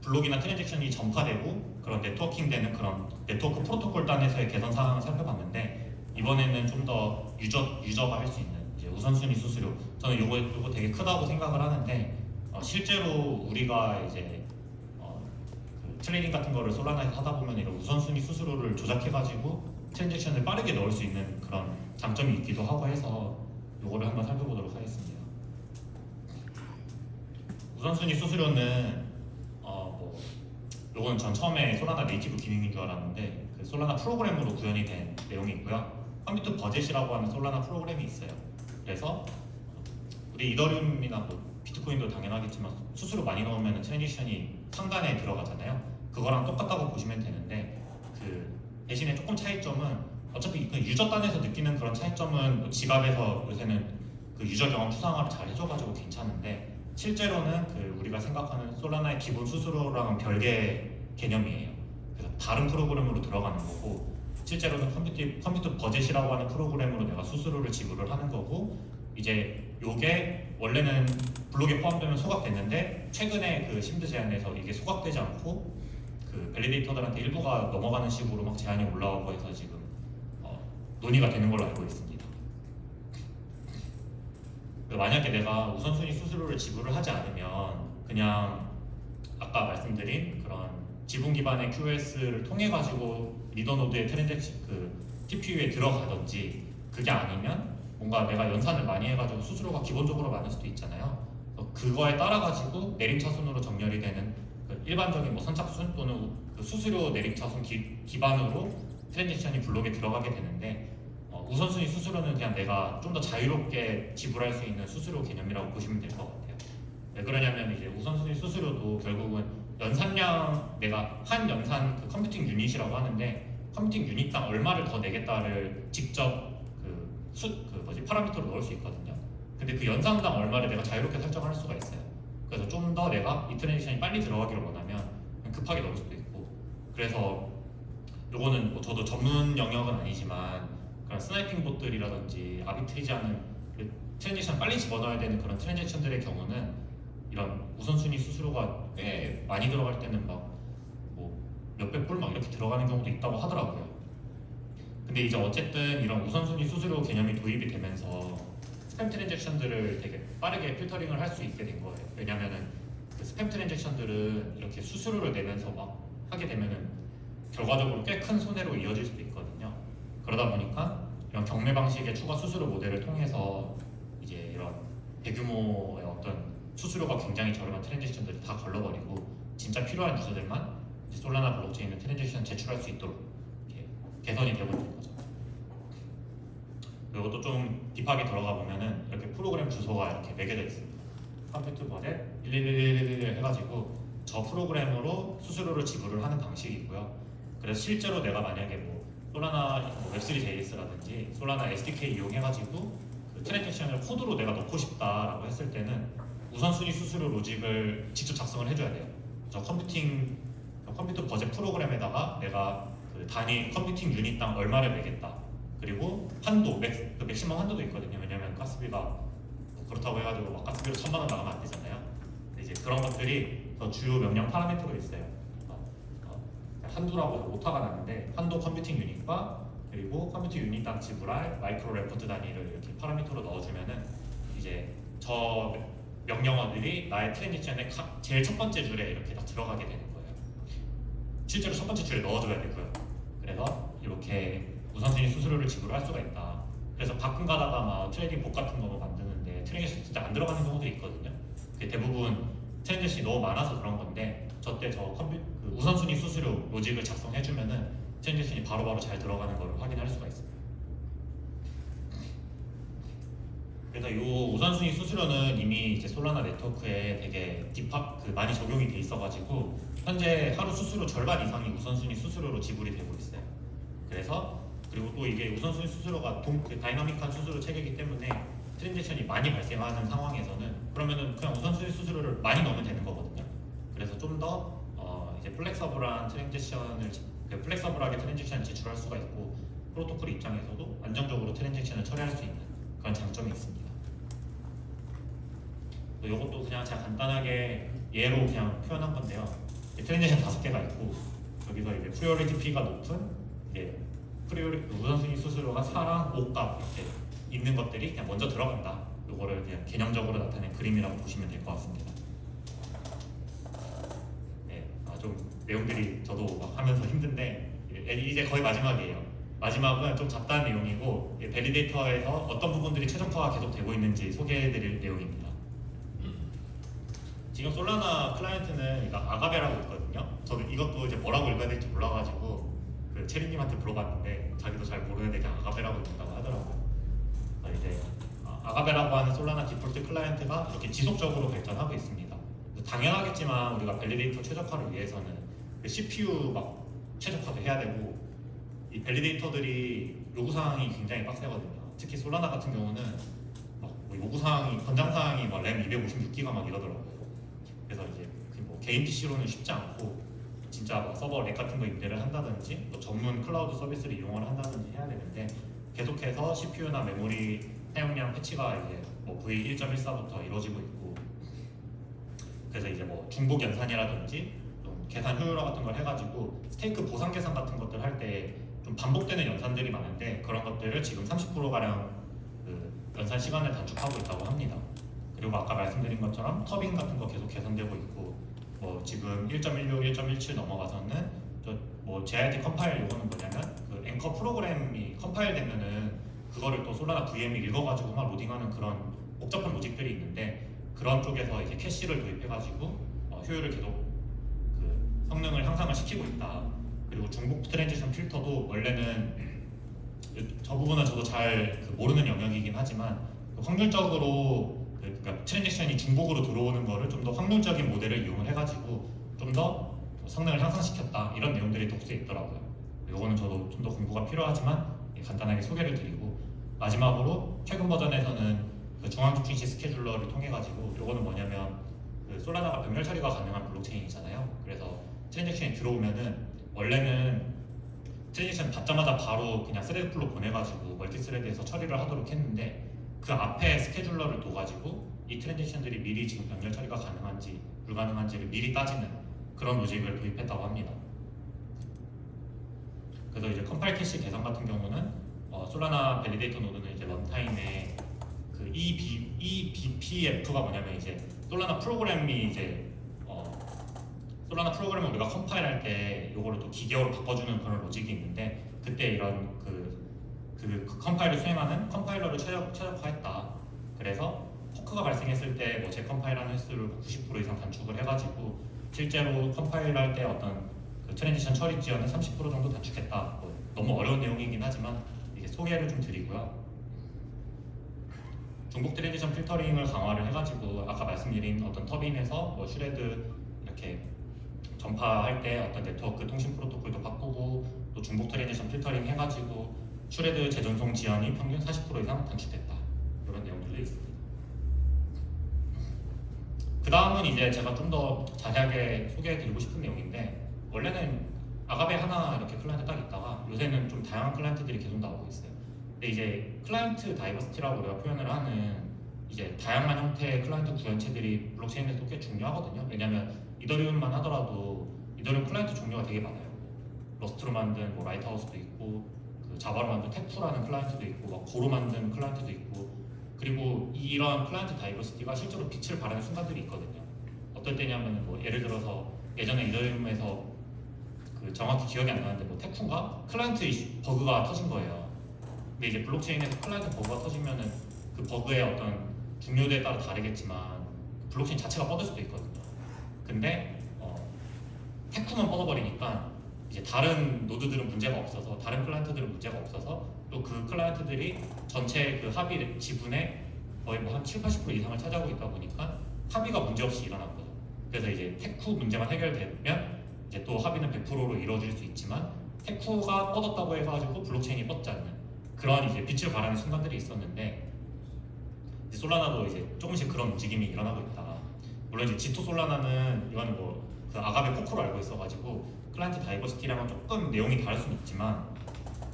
블록이나 트랜잭션이 전파되고 그런 네트워킹되는 그런 네트워크 프로토콜 단에서의 개선 사항을 살펴봤는데, 이번에는 좀 더 유저가 할 수 있는 이제 우선순위 수수료, 저는 요거 되게 크다고 생각을 하는데, 실제로 우리가 이제 그 트레이딩 같은 거를 솔라나에서 하다 보면 이런 우선순위 수수료를 조작해가지고 트랜잭션을 빠르게 넣을 수 있는 그런 장점이 있기도 하고 해서 요거를 한번 살펴보도록 하겠습니다. 우선순위 수수료는 요건 전 처음에 솔라나 네이티브 기능인 줄 알았는데, 그 솔라나 프로그램으로 구현이 된 내용이 있고요. 컴퓨터 버젯이라고 하는 솔라나 프로그램이 있어요. 그래서 우리 이더리움이나 뭐 비트코인도 당연하겠지만 수수료 많이 넣으면 트랜지션이 상단에 들어가잖아요. 그거랑 똑같다고 보시면 되는데, 그 대신에 조금 차이점은, 어차피 그 유저 단에서 느끼는 그런 차이점은 뭐 지갑에서 요새는 그 유저 경험 추상화를 잘 해줘가지고 괜찮은데, 실제로는 그 우리가 생각하는 솔라나의 기본 수수료랑은 별개의 개념이에요. 그래서 다른 프로그램으로 들어가는 거고, 실제로는 컴퓨터 버젯이라고 하는 프로그램으로 내가 수수료를 지불을 하는 거고, 이제 요게 원래는 블록에 포함되면 소각됐는데 최근에 그 심드 제한에서 이게 소각되지 않고 그 밸리데이터들한테 일부가 넘어가는 식으로 막 제한이 올라오고 해서 지금 논의가 되는 걸로 알고 있습니다. 만약에 내가 우선순위 수수료를 지불을 하지 않으면 그냥 아까 말씀드린 그런 지분 기반의 QoS를 통해 가지고 리더 노드의 트랜잭션 그 TPU에 들어가든지, 그게 아니면 뭔가 내가 연산을 많이 해가지고 수수료가 기본적으로 많을 수도 있잖아요. 그거에 따라 가지고 내림차순으로 정렬이 되는 그 일반적인 뭐 선착순 또는 그 수수료 내림차순 기반으로 트랜잭션이 블록에 들어가게 되는데, 우선순위 수수료는 그냥 내가 좀 더 자유롭게 지불할 수 있는 수수료 개념이라고 보시면 될 것 같아요. 왜 그러냐면 이제 우선순위 수수료도 결국은 연산량, 내가 한 연산 그 컴퓨팅 유닛이라고 하는데 컴퓨팅 유닛당 얼마를 더 내겠다를 직접 파라미터로 넣을 수 있거든요. 근데 그 연산당 얼마를 내가 자유롭게 설정할 수가 있어요. 그래서 좀 더 내가 이 트랜지션이 빨리 들어가기를 원하면 급하게 넣을 수도 있고, 그래서 요거는 뭐 저도 전문 영역은 아니지만 그런 스나이핑 봇들이라든지 아비트리지하는 그 트랜지션 빨리 집어넣어야 되는 그런 트랜지션들의 경우는 이런 우선순위 수수료가 꽤 많이 들어갈 때는 막 뭐 몇백 불 막 이렇게 들어가는 경우도 있다고 하더라고요. 근데 이제 어쨌든 이런 우선순위 수수료 개념이 도입이 되면서 스팸 트랜잭션들을 되게 빠르게 필터링을 할 수 있게 된 거예요. 왜냐면은 그 스팸 트랜잭션들은 이렇게 수수료를 내면서 막 하게 되면은 결과적으로 꽤 큰 손해로 이어질 수도 있거든요. 그러다 보니까 이런 경매 방식의 추가 수수료 모델을 통해서 이제 이런 대규모의 어떤 수수료가 굉장히 저렴한 트랜잭션들을 다 걸러버리고 진짜 필요한 유저들만 이제 솔라나 블록체인에 트랜잭션 제출할 수 있도록 이렇게 개선이 되고 있는 거죠. 이것도 좀 딥하게 들어가 보면은 이렇게 프로그램 주소가 이렇게 매겨져 있습니다. 컴퓨터 버젯 1111 해가지고 저 프로그램으로 수수료를 지불을 하는 방식이고요. 그래서 실제로 내가 만약에 뭐 솔라나 웹3.js라든지 솔라나 SDK 이용해가지고 그 트랜잭션을 코드로 내가 넣고 싶다라고 했을 때는 우선순위 수수료 로직을 직접 작성을 해줘야 돼요. 저 컴퓨팅 컴퓨터 버젯 프로그램에다가 내가 그 단위 컴퓨팅 유닛당 얼마를 매겠다. 그리고 한도, 그 맥시멈 한도도 있거든요. 왜냐면 가스비가 그렇다고 해가지고 막 가스비로 1000만 원 나가면 안 되잖아요. 근데 이제 그런 것들이 더 주요 명령 파라미터로 있어요. 한도라고 오타가 나는데 한도 컴퓨팅 유닛과 그리고 컴퓨팅 유닛당 지불할 마이크로 레포트 단위를 이렇게 파라미터로 넣어주면은 이제 저 명령어들이 나의 트랜지션의 제일 첫 번째 줄에 이렇게 다 들어가게 되는 거예요. 실제로 첫 번째 줄에 넣어줘야 되고요. 그래서 이렇게 우선순위 수수료를 지불할 수가 있다. 그래서 가끔 가다가 막 트레이딩 복 같은 거 만드는데 트랜지션 진짜 안 들어가는 경우도 있거든요. 그게 대부분 트랜지션이 너무 많아서 그런 건데 저때 그 우선순위 수수료 로직을 작성해주면은 트랜지션이 바로바로 잘 들어가는 걸 확인할 수가 있습니다. 그래서 이 우선순위 수수료는 이미 이제 솔라나 네트워크에 되게 많이 적용이 돼 있어가지고 현재 하루 수수료 절반 이상이 우선순위 수수료로 지불이 되고 있어요. 그래서 그리고 또 이게 우선순위 수수료가 다이나믹한 수수료 체계이기 때문에 트랜지션이 많이 발생하는 상황에서는 그러면은 그냥 우선순위 수수료를 많이 넣으면 되는 거거든요. 그래서 좀 더 이제 플렉서블하게 트랜지션을 제출할 수가 있고 프로토콜 입장에서도 안정적으로 트랜지션을 처리할 수 있는 그런 장점이 있습니다. 이것도 그냥 제가 간단하게 예로 그냥 표현한 건데요. 트랜지션 5개가 있고 여기서 이제 프리오리티 P가 높은 이제 우선순위 수수료가 4랑 5값 이렇게 있는 것들이 그냥 먼저 들어간다. 이거를 그냥 개념적으로 나타낸 그림이라고 보시면 될 것 같습니다. 네, 좀 내용들이 저도 막 하면서 힘든데 이제 거의 마지막이에요. 마지막은 좀 잡다한 내용이고 밸리데이터에서 어떤 부분들이 최적화가 계속 되고 있는지 소개해드릴 내용입니다. 지금 솔라나 클라이언트는 아가베라고 있거든요. 저도 이것도 이제 뭐라고 읽어야 될지 몰라가지고 그 체리님한테 물어봤는데 자기도 잘 모르는데 그냥 아가베라고 읽는다고 하더라고요. 이제 아가베라고 하는 솔라나 디폴트 클라이언트가 이렇게 지속적으로 발전하고 있습니다. 당연하겠지만 우리가 밸리데이터 최적화를 위해서는 그 CPU 막 최적화도 해야 되고 이 밸리데이터들이 요구사항이 굉장히 빡세거든요. 특히 솔라나 같은 경우는 막 요구사항이 권장사항이 막 램 256기가 막 이러더라고요. 그래서 이제 개인 PC로는 쉽지 않고 진짜 막 서버 렉 같은 거 임대를 한다든지 또 전문 클라우드 서비스를 이용을 한다든지 해야 되는데 계속해서 CPU나 메모리 사용량 패치가 이제 V 1.14부터 이루어지고 있고 그래서 이제 중복 연산이라든지 좀 계산 효율화 같은 걸 해가지고 스테이크 보상 계산 같은 것들 할 때 좀 반복되는 연산들이 많은데 그런 것들을 지금 30%가량 그 연산 시간을 단축하고 있다고 합니다. 그리고 아까 말씀드린 것처럼 터빈 같은 거 계속 개선되고 있고 지금 1.16, 1.17 넘어가서는 JIT 컴파일 요거는 뭐냐면 그 앵커 프로그램이 컴파일 되면은 그거를 또 솔라나 VM이 읽어가지고 막 로딩하는 그런 복잡한 로직들이 있는데 그런 쪽에서 이제 캐시를 도입해가지고 효율을 계속 그 성능을 향상을 시키고 있다. 그리고 중복 트랜지션 필터도 원래는 저 부분은 저도 잘 모르는 영역이긴 하지만 확률적으로 그러니까 트랜지션이 중복으로 들어오는 거를 좀 더 확률적인 모델을 이용을 해가지고 좀 더 성능을 향상시켰다 이런 내용들이 독서에 있더라고요. 이거는 저도 좀 더 공부가 필요하지만 간단하게 소개를 드리고 마지막으로 최근 버전에서는 그 중앙집중시 스케줄러를 통해 가지고 이거는 뭐냐면 그 솔라나가 병렬 처리가 가능한 블록체인이잖아요. 그래서 트랜잭션이 들어오면은 원래는 트랜잭션 받자마자 바로 그냥 스레드 풀로 보내가지고 멀티스레드에서 처리를 하도록 했는데 그 앞에 스케줄러를 둬가지고 이 트랜잭션들이 미리 지금 병렬 처리가 가능한지 불가능한지를 미리 따지는 그런 로직을 도입했다고 합니다. 그래서 이제 컴파일 캐시 계산 같은 경우는 솔라나 밸리데이터 노드는 이제 런타임에 그 eBPF가 뭐냐면 이제 솔라나 프로그램이 이제 솔라나 프로그램을 우리가 컴파일할 때 이거를 또 기계어로 바꿔주는 그런 로직이 있는데 그때 이런 그 컴파일을 수행하는 컴파일러를 최적화했다. 그래서 포크가 발생했을 때 재컴파일하는 횟수를 90% 이상 단축을 해가지고 실제로 컴파일할 때 어떤 그 트랜지션 처리 지연은 30% 정도 단축했다. 너무 어려운 내용이긴 하지만 이게 소개를 좀 드리고요. 중복 트랜지션 필터링을 강화를 해가지고 아까 말씀드린 어떤 터빈에서 슈레드 이렇게 전파할 때 어떤 네트워크 통신 프로토콜도 바꾸고 또 중복 트랜지션 필터링 해가지고 슈레드 재전송 지연이 평균 40% 이상 단축됐다. 이런 내용들도 있습니다. 그 다음은 이제 제가 좀 더 자세하게 소개해드리고 싶은 내용인데 원래는 아가베 하나 이렇게 클라이언트 딱 있다가 요새는 좀 다양한 클라이언트들이 계속 나오고 있어요. 근데 이제 클라이언트 다이버시티라고 우리가 표현을 하는 이제 다양한 형태의 클라이언트 구현체들이 블록체인에서도 꽤 중요하거든요. 왜냐하면 이더리움만 하더라도 이더리움 클라이언트 종류가 되게 많아요. 러스트로 만든 뭐 라이트하우스도 있고, 그 자바로 만든 테쿠라는 클라이언트도 있고, 막 고로 만든 클라이언트도 있고, 그리고 이런 클라이언트 다이버시티가 실제로 빛을 발하는 순간들이 있거든요. 어떨 때냐면 뭐 예를 들어서 예전에 이더리움에서 그 정확히 기억이 안 나는데 뭐 테쿠가 클라이언트 버그가 터진 거예요. 근데 이제 블록체인에서 클라이언트 버그가 터지면은 그 버그의 어떤 중요도에 따라 다르겠지만 블록체인 자체가 뻗을 수도 있거든요. 근데 테쿠만 뻗어버리니까 이제 다른 노드들은 문제가 없어서, 다른 클라이언트들은 문제가 없어서 또 그 클라이언트들이 전체 그 합의 지분의 거의 뭐 한 7, 80% 이상을 차지하고 있다 보니까 합의가 문제없이 일어난 거죠. 그래서 이제 테쿠 문제만 해결되면 이제 또 합의는 100%로 이루어질 수 있지만 테쿠가 뻗었다고 해가지고 블록체인이 뻗지 않는 그런 이제 빛을 발하는 순간들이 있었는데, 이제 솔라나도 이제 조금씩 그런 움직임이 일어나고 있다. 물론 이제 지토 솔라나는 이거는 뭐 그 아가베 포크로 알고 있어가지고 클라이언트 다이버시티랑은 조금 내용이 다를 수는 있지만,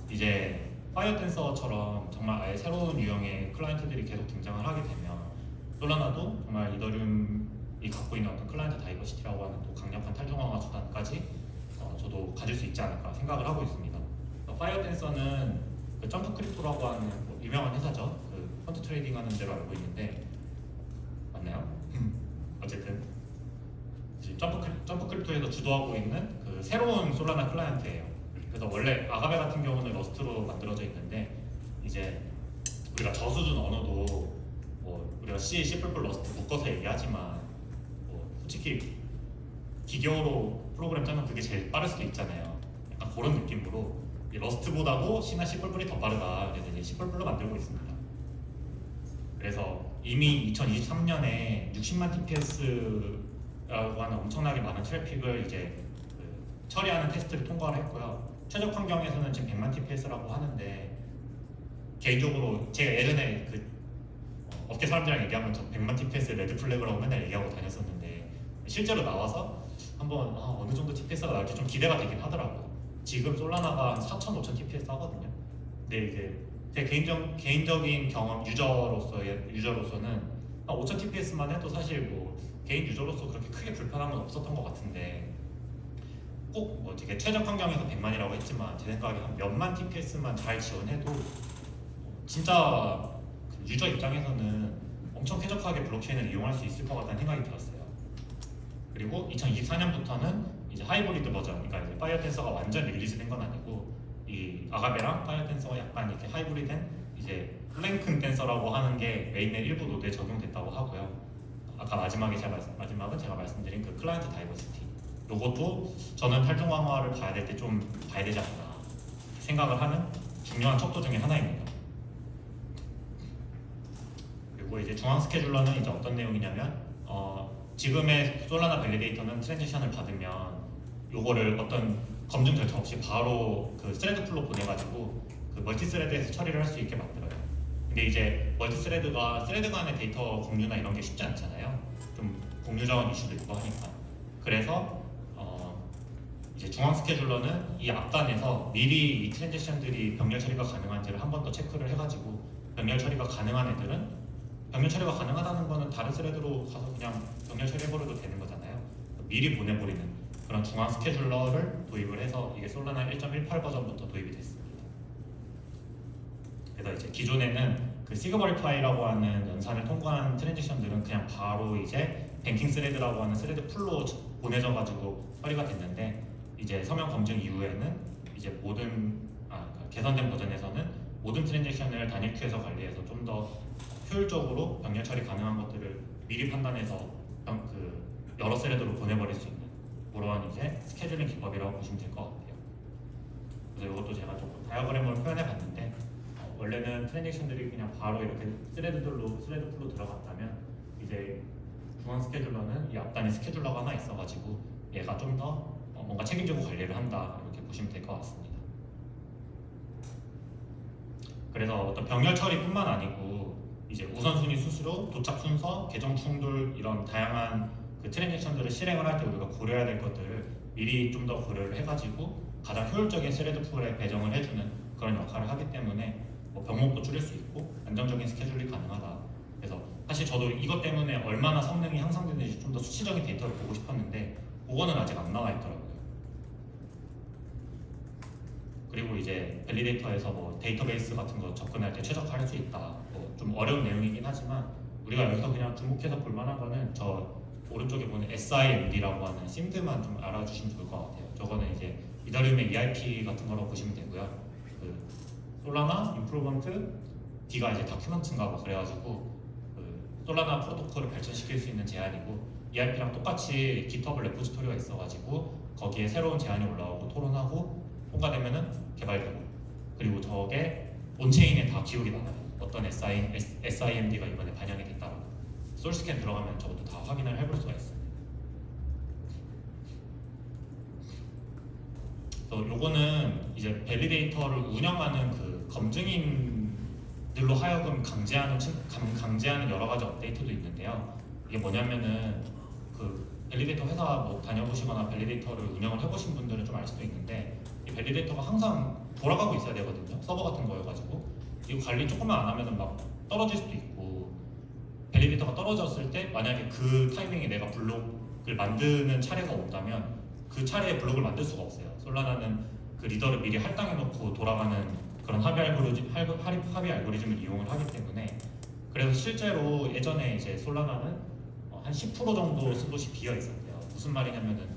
이제 파이어 댄서처럼 정말 아예 새로운 유형의 클라이언트들이 계속 등장을 하게 되면 솔라나도 정말 이더리움이 갖고 있는 어떤 클라이언트 다이버시티라고 하는 또 강력한 탈중앙화 수단까지 저도 가질 수 있지 않을까 생각을 하고 있습니다. 파이어 댄서는 그 점프 크립토라고 하는 뭐 유명한 회사죠. 그 펀드 트레이딩 하는 데로 알고 있는데, 맞나요? 어쨌든 지금 점프 크립토에서 주도하고 있는 그 새로운 솔라나 클라이언트예요. 그래서 원래 아가베 같은 경우는 러스트로 만들어져 있는데, 이제 우리가 저수준 언어도 뭐 우리가 C, C++ 러스트 묶어서 얘기하지만 뭐 솔직히 기계어로 프로그램 짜면 그게 제일 빠를 수도 있잖아요. 약간 그런 느낌으로 이 러스트보다도 C나 C++이 더 빠르다. 그래서 이제 C++로 만들고 있습니다. 그래서 이미 2023년에 60만 TPS라고 하는 엄청나게 많은 트래픽을 이제 그 처리하는 테스트를 통과를 했고요. 최적 환경에서는 지금 100만 TPS라고 하는데, 개인적으로 제가 예전에 그 업계 사람들이랑 얘기하면 저 100만 TPS 레드 플래그라고 맨날 얘기하고 다녔었는데, 실제로 나와서 한번 어느 정도 TPS가 나올지 좀 기대가 되긴 하더라고요. 지금 솔라나가 한 4,000, 5,000 TPS 하거든요. 근데 이제 제 개인적인 경험 유저로서는 한 5,000 TPS만 해도 사실 뭐 개인 유저로서 그렇게 크게 불편한 건 없었던 것 같은데, 꼭 뭐 되게 최적 환경에서 100만이라고 했지만 제 생각에 한 몇만 TPS만 잘 지원해도 진짜 그 유저 입장에서는 엄청 쾌적하게 블록체인을 이용할 수 있을 것 같다는 생각이 들었어요. 그리고 2024년부터는 이제 하이브리드 버전, 그러니까 이제 파이어 댄서가 완전 릴리즈된 건 아니고 이 아가베랑 파이어 댄서가 약간 이렇게 하이브리드된 이제 플랭큰 댄서라고 하는 게 메인의 일부 노드에 적용됐다고 하고요. 아까 마지막은 제가 말씀드린 그 클라이언트 다이버시티, 요것도 저는 탈중앙화를 봐야 될 때 좀 봐야 되지 않나 생각을 하는 중요한 척도 중에 하나입니다. 그리고 이제 중앙 스케줄러는 이제 어떤 내용이냐면 지금의 솔라나 밸리데이터는 트랜지션을 받으면 요거를 어떤 검증 절차 없이 바로 그 스레드 풀로 보내가지고 그 멀티 스레드에서 처리를 할 수 있게 만들어요. 근데 이제 멀티 스레드가 스레드 간의 데이터 공유나 이런 게 쉽지 않잖아요. 좀 공유 자원 이슈도 있고 하니까. 그래서 이제 중앙 스케줄러는 이 앞단에서 미리 이 트랜지션들이 병렬 처리가 가능한지를 한 번 더 체크를 해가지고, 병렬 처리가 가능한 애들은 병렬 처리가 가능하다는 거는 다른 스레드로 가서 그냥 병렬 처리해버려도 되는 거잖아요. 미리 보내버리는 그런 중앙 스케줄러를 도입을 해서 이게 솔라나 1.18 버전부터 도입이 됐습니다. 그래서 이제 기존에는 그 시그버리파이라고 하는 연산을 통과한 트랜지션들은 그냥 바로 이제 뱅킹 스레드라고 하는 스레드 풀로 보내져가지고 처리가 됐는데, 이제 서명 검증 이후에는 이제 그러니까 개선된 버전에서는 모든 트랜지션을 단일 큐에서 관리해서 좀 더 효율적으로 병렬 처리 가능한 것들을 미리 판단해서 그 여러 스레드로 보내버릴 수 있는 그런 이제 스케줄링 기법이라고 보시면 될 것 같아요. 그래서 이것도 제가 조금 다이어그램으로 표현해 봤는데, 원래는 트랜지션들이 그냥 바로 이렇게 스레드 풀로 들어갔다면, 이제 중앙 스케줄러는 이 앞단에 스케줄러가 하나 있어가지고 얘가 좀 더 뭔가 책임지고 관리를 한다, 이렇게 보시면 될 것 같습니다. 그래서 어떤 병렬 처리뿐만 아니고 이제 우선순위 수수료, 도착 순서, 계정 충돌 이런 다양한 그 트랜잭션들을 실행을 할 때 우리가 고려해야 될 것들을 미리 좀 더 고려를 해가지고 가장 효율적인 스레드 풀에 배정을 해주는 그런 역할을 하기 때문에 뭐 병목도 줄일 수 있고 안정적인 스케줄이 가능하다. 그래서 사실 저도 이것 때문에 얼마나 성능이 향상되는지 좀 더 수치적인 데이터를 보고 싶었는데 그거는 아직 안 나와 있더라고요. 그리고 이제 밸리데이터에서 뭐 데이터베이스 같은 거 접근할 때 최적화할 수 있다. 뭐 좀 어려운 내용이긴 하지만 우리가 여기서 그냥 주목해서 볼 만한 거는 저 오른쪽에 보는 SIMD라고 하는 심드만 좀 알아주시면 좋을 것 같아요. 저거는 이제 이더리움의 EIP 같은 거라고 보시면 되고요. 그 솔라나 임프루먼트 D가 이제 다큐먼트인가 뭐 그래가지고 그 솔라나 프로토콜을 발전시킬 수 있는 제안이고 EIP랑 똑같이 GitHub 레포지토리가 있어가지고 거기에 새로운 제안이 올라오고 토론하고 통과되면은 개발되고 그리고 저게 온체인에 다 기록이 나가요. 어떤 SIMD가 이번에 반영이 됐다고 솔스캔 들어가면 저것도 다 확인을 해볼 수가 있어요. 그래서 요거는 이제 밸리데이터를 운영하는 그 검증인들로 하여금 강제하는 여러 가지 업데이트도 있는데요. 이게 뭐냐면은 그 밸리데이터 회사 뭐 다녀보시거나 밸리데이터를 운영을 해보신 분들은 좀 알 수도 있는데 이 밸리데이터가 항상 돌아가고 있어야 되거든요. 서버 같은 거여가지고 이거 관리 조금만 안 하면은 막 떨어질 수도 있고 밸리데이터가 떨어졌을 때 만약에 그 타이밍에 내가 블록을 만드는 차례가 온다면 그 차례에 블록을 만들 수가 없어요. 솔라나는 그 리더를 미리 할당해 놓고 돌아가는 그런 합의 알고리즘을 이용을 하기 때문에 그래서 실제로 예전에 이제 솔라나는 한 10% 정도 슬롯이 비어 있었대요. 무슨 말이냐면은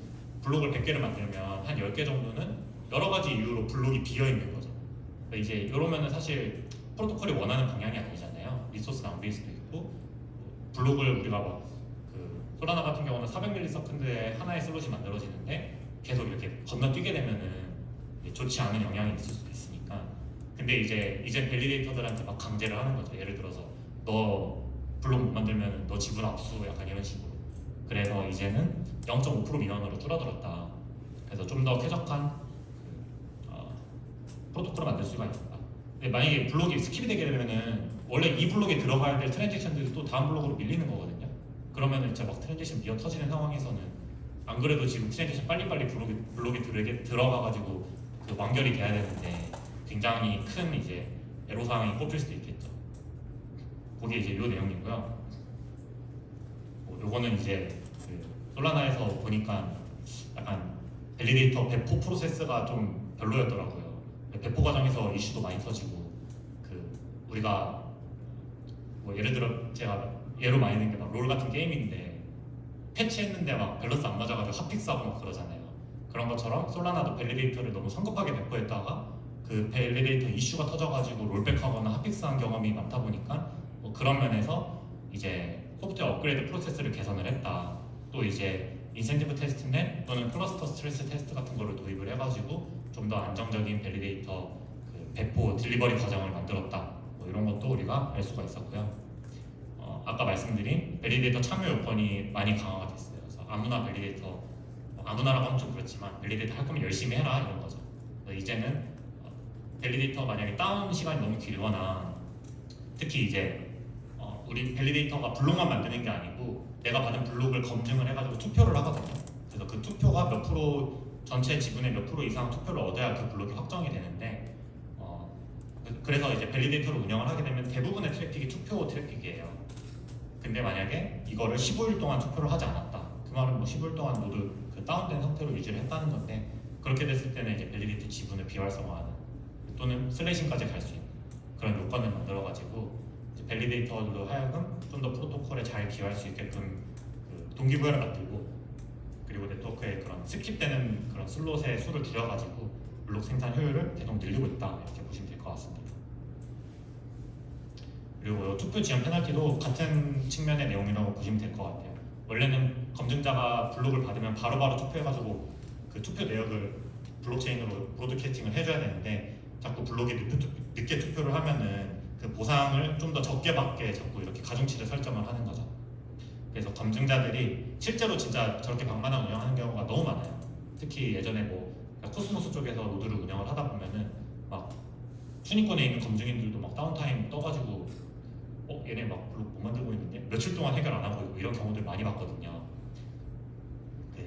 블록을 100개를 만들면 한 10개 정도는 여러 가지 이유로 블록이 비어 있는 거죠. 그러니까 이제 이러면은 사실 프로토콜이 원하는 방향이 아니잖아요. 리소스 낭비일 수도 있고 블록을 우리가 막 그 솔라나 같은 경우는 400ms에 하나의 슬롯이 만들어지는데 계속 이렇게 건너뛰게 되면은 좋지 않은 영향이 있을 수도 있으니까. 근데 이제 밸리데이터들한테 막 강제를 하는 거죠. 예를 들어서 너 블록 못 만들면 너 지분 압수 약간 이런 식으로. 그래서 이제는 0.5% 민원으로 줄어들었다. 그래서 좀 더 쾌적한 프로토콜을 만들 수가 있다. 근데 만약에 블록이 스킵이 되게 되면은 원래 이 블록에 들어가야 될 트랜잭션들이 또 다음 블록으로 밀리는 거거든요. 그러면은 진짜 막 트랜잭션 미어 터지는 상황에서는 안 그래도 지금 트랜잭션 빨리빨리 블록이 들어가가지고 그 완결이 돼야 되는데 굉장히 큰 이제 애로사항이 꼽힐 수도 있겠죠. 그게 이제 요 내용이고요. 요거는 이제 그 솔라나에서 보니까 약간 밸리데이터 배포 프로세스가 좀 별로였더라고요. 배포 과정에서 이슈도 많이 터지고 그 우리가 뭐 예를 들어 제가 예로 많이 드는 게 막 롤 같은 게임인데 패치했는데 막 밸런스 안 맞아가지고 핫픽스하고 막 그러잖아요. 그런 것처럼 솔라나도 밸리데이터를 너무 성급하게 배포했다가 그 밸리데이터 이슈가 터져가지고 롤백하거나 핫픽스한 경험이 많다 보니까 뭐 그런 면에서 이제 소프트웨어 업그레이드 프로세스를 개선을 했다. 또 이제 인센티브 테스트넷 또는 클러스터 스트레스 테스트 같은 거를 도입을 해가지고 좀 더 안정적인 밸리데이터 그 배포 딜리버리 과정을 만들었다. 뭐 이런 것도 우리가 알 수가 있었고요. 아까 말씀드린 밸리데이터 참여 요건이 많이 강화가 됐어요. 그래서 아무나 밸리데이터 아무나라고 하면 좀 그렇지만 밸리데이터 할 거면 열심히 해라 이런 거죠. 그래서 이제는 밸리데이터 만약에 다운 시간이 너무 길거나 특히 이제 우리 밸리데이터가 블록만 만드는 게 아니고 내가 받은 블록을 검증을 해가지고 투표를 하거든요. 그래서 그 투표가 몇 프로 전체 지분의 몇 프로 이상 투표를 얻어야 그 블록이 확정이 되는데 그래서 이제 밸리데이터를 운영을 하게 되면 대부분의 트래픽이 투표 트래픽이에요. 근데 만약에 이거를 15일 동안 투표를 하지 않았다. 그 말은 뭐 15일 동안 모두 그 다운된 상태로 유지를 했다는 건데 그렇게 됐을 때는 이제 밸리데이터 지분을 비활성화하는 또는 슬래싱까지 갈 수 있는 그런 요건을 만들어가지고 밸리데이터로 하여금 좀 더 프로토콜에 잘 기여할 수 있게끔 그 동기부여를 만들고 그리고 네트워크의 그런 스킵되는 그런 슬롯의 수를 줄여가지고 블록 생산 효율을 계속 늘리고 있다 이렇게 보시면 될 것 같습니다. 그리고 투표 지연 페널티도 같은 측면의 내용이라고 보시면 될 것 같아요. 원래는 검증자가 블록을 받으면 바로바로 투표해가지고 그 투표 내역을 블록체인으로 브로드캐스팅을 해줘야 되는데 자꾸 블록이 늦게 투표를 하면은 그 보상을 좀 더 적게 받게 자꾸 이렇게 가중치를 설정을 하는 거죠. 그래서 검증자들이 실제로 진짜 저렇게 방만한 운영하는 경우가 너무 많아요. 특히 예전에 뭐 코스모스 쪽에서 노드를 운영을 하다 보면은 막 순위권에 있는 검증인들도 막 다운타임 떠가지고 얘네 막 블록 못 만들고 있는데 며칠 동안 해결 안 하고 있고 이런 경우들 많이 봤거든요.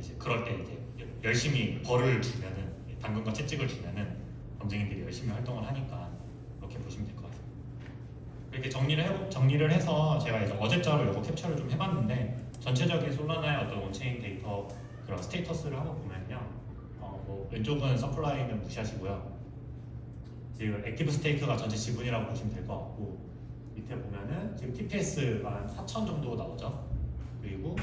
이제 그럴 때 이제 열심히 벌을 주면은 당근과 채찍을 주면은 검증인들이 열심히 활동을 하니까 그렇게 보시면 될 것 같아요. 이렇게 정리를 해서 제가 이제 어제자로 이거 캡처를 좀 해봤는데 전체적인 솔라나의 어떤 온체인 데이터 그런 스테이터스를 한번 보면요. 뭐 왼쪽은 서플라이는 무시하시고요. 지금 액티브 스테이크가 전체 지분이라고 보시면 될 것 같고 밑에 보면은 지금 TPS가 한 4,000 정도 나오죠. 그리고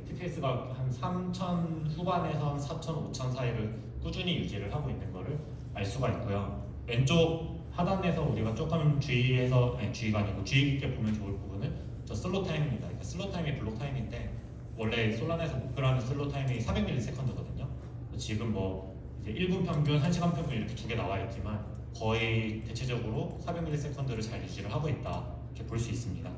TPS가 한 3,000 후반에서 4,000, 5,000 사이를 꾸준히 유지를 하고 있는 것을 알 수가 있고요. 왼쪽 하단에서 우리가 조금 주의가 아니고 주의 깊게 보면 좋을 부분은 저 슬로우 타임입니다. 그러니까 슬로우 타임이 블록 타임인데 원래 솔라나에서 목표로 슬로우 타임이 400ms거든요. 지금 뭐 이제 1분 평균, 1시간 평균 이렇게 두 개 나와 있지만 거의 대체적으로 400ms를 잘 유지를 하고 있다 이렇게 볼 수 있습니다.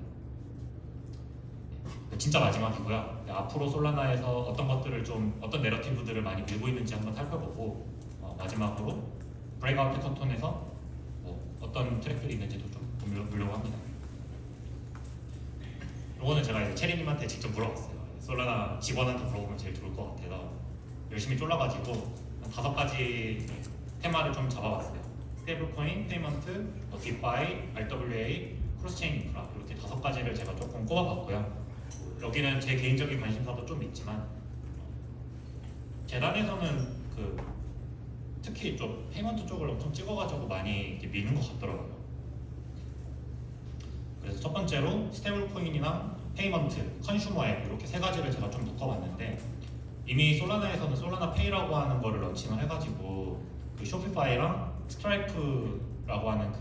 진짜 마지막이고요. 앞으로 솔라나에서 어떤 것들을 좀 어떤 내러티브들을 많이 밀고 있는지 한번 살펴보고 마지막으로 브레이크아웃 해커톤에서 뭐 어떤 트랙들이 있는지도 좀 보려고 합니다. 이거는 제가 이제 체리님한테 직접 물어봤어요. 솔라나 직원한테 물어보면 제일 좋을 것 같아서 열심히 쫄라가지고 한 5가지 테마를 좀 잡아봤어요. 스테이블코인, 페이먼트, 디파이, RWA, 크로스체인 인프라 이렇게 5가지를 제가 조금 꼽아봤고요. 여기는 제 개인적인 관심사도 좀 있지만 재단에서는 특히 좀 페이먼트 쪽을 엄청 찍어가지고 많이 이렇게 미는 것 같더라고요. 그래서 첫 번째로 스테이블코인이나 페이먼트, 컨슈머 앱 이렇게 3가지를 제가 좀 묶어봤는데 이미 솔라나에서는 솔라나 페이라고 하는 거를 런칭을 해가지고 그 쇼피파이랑 스트라이프라고 하는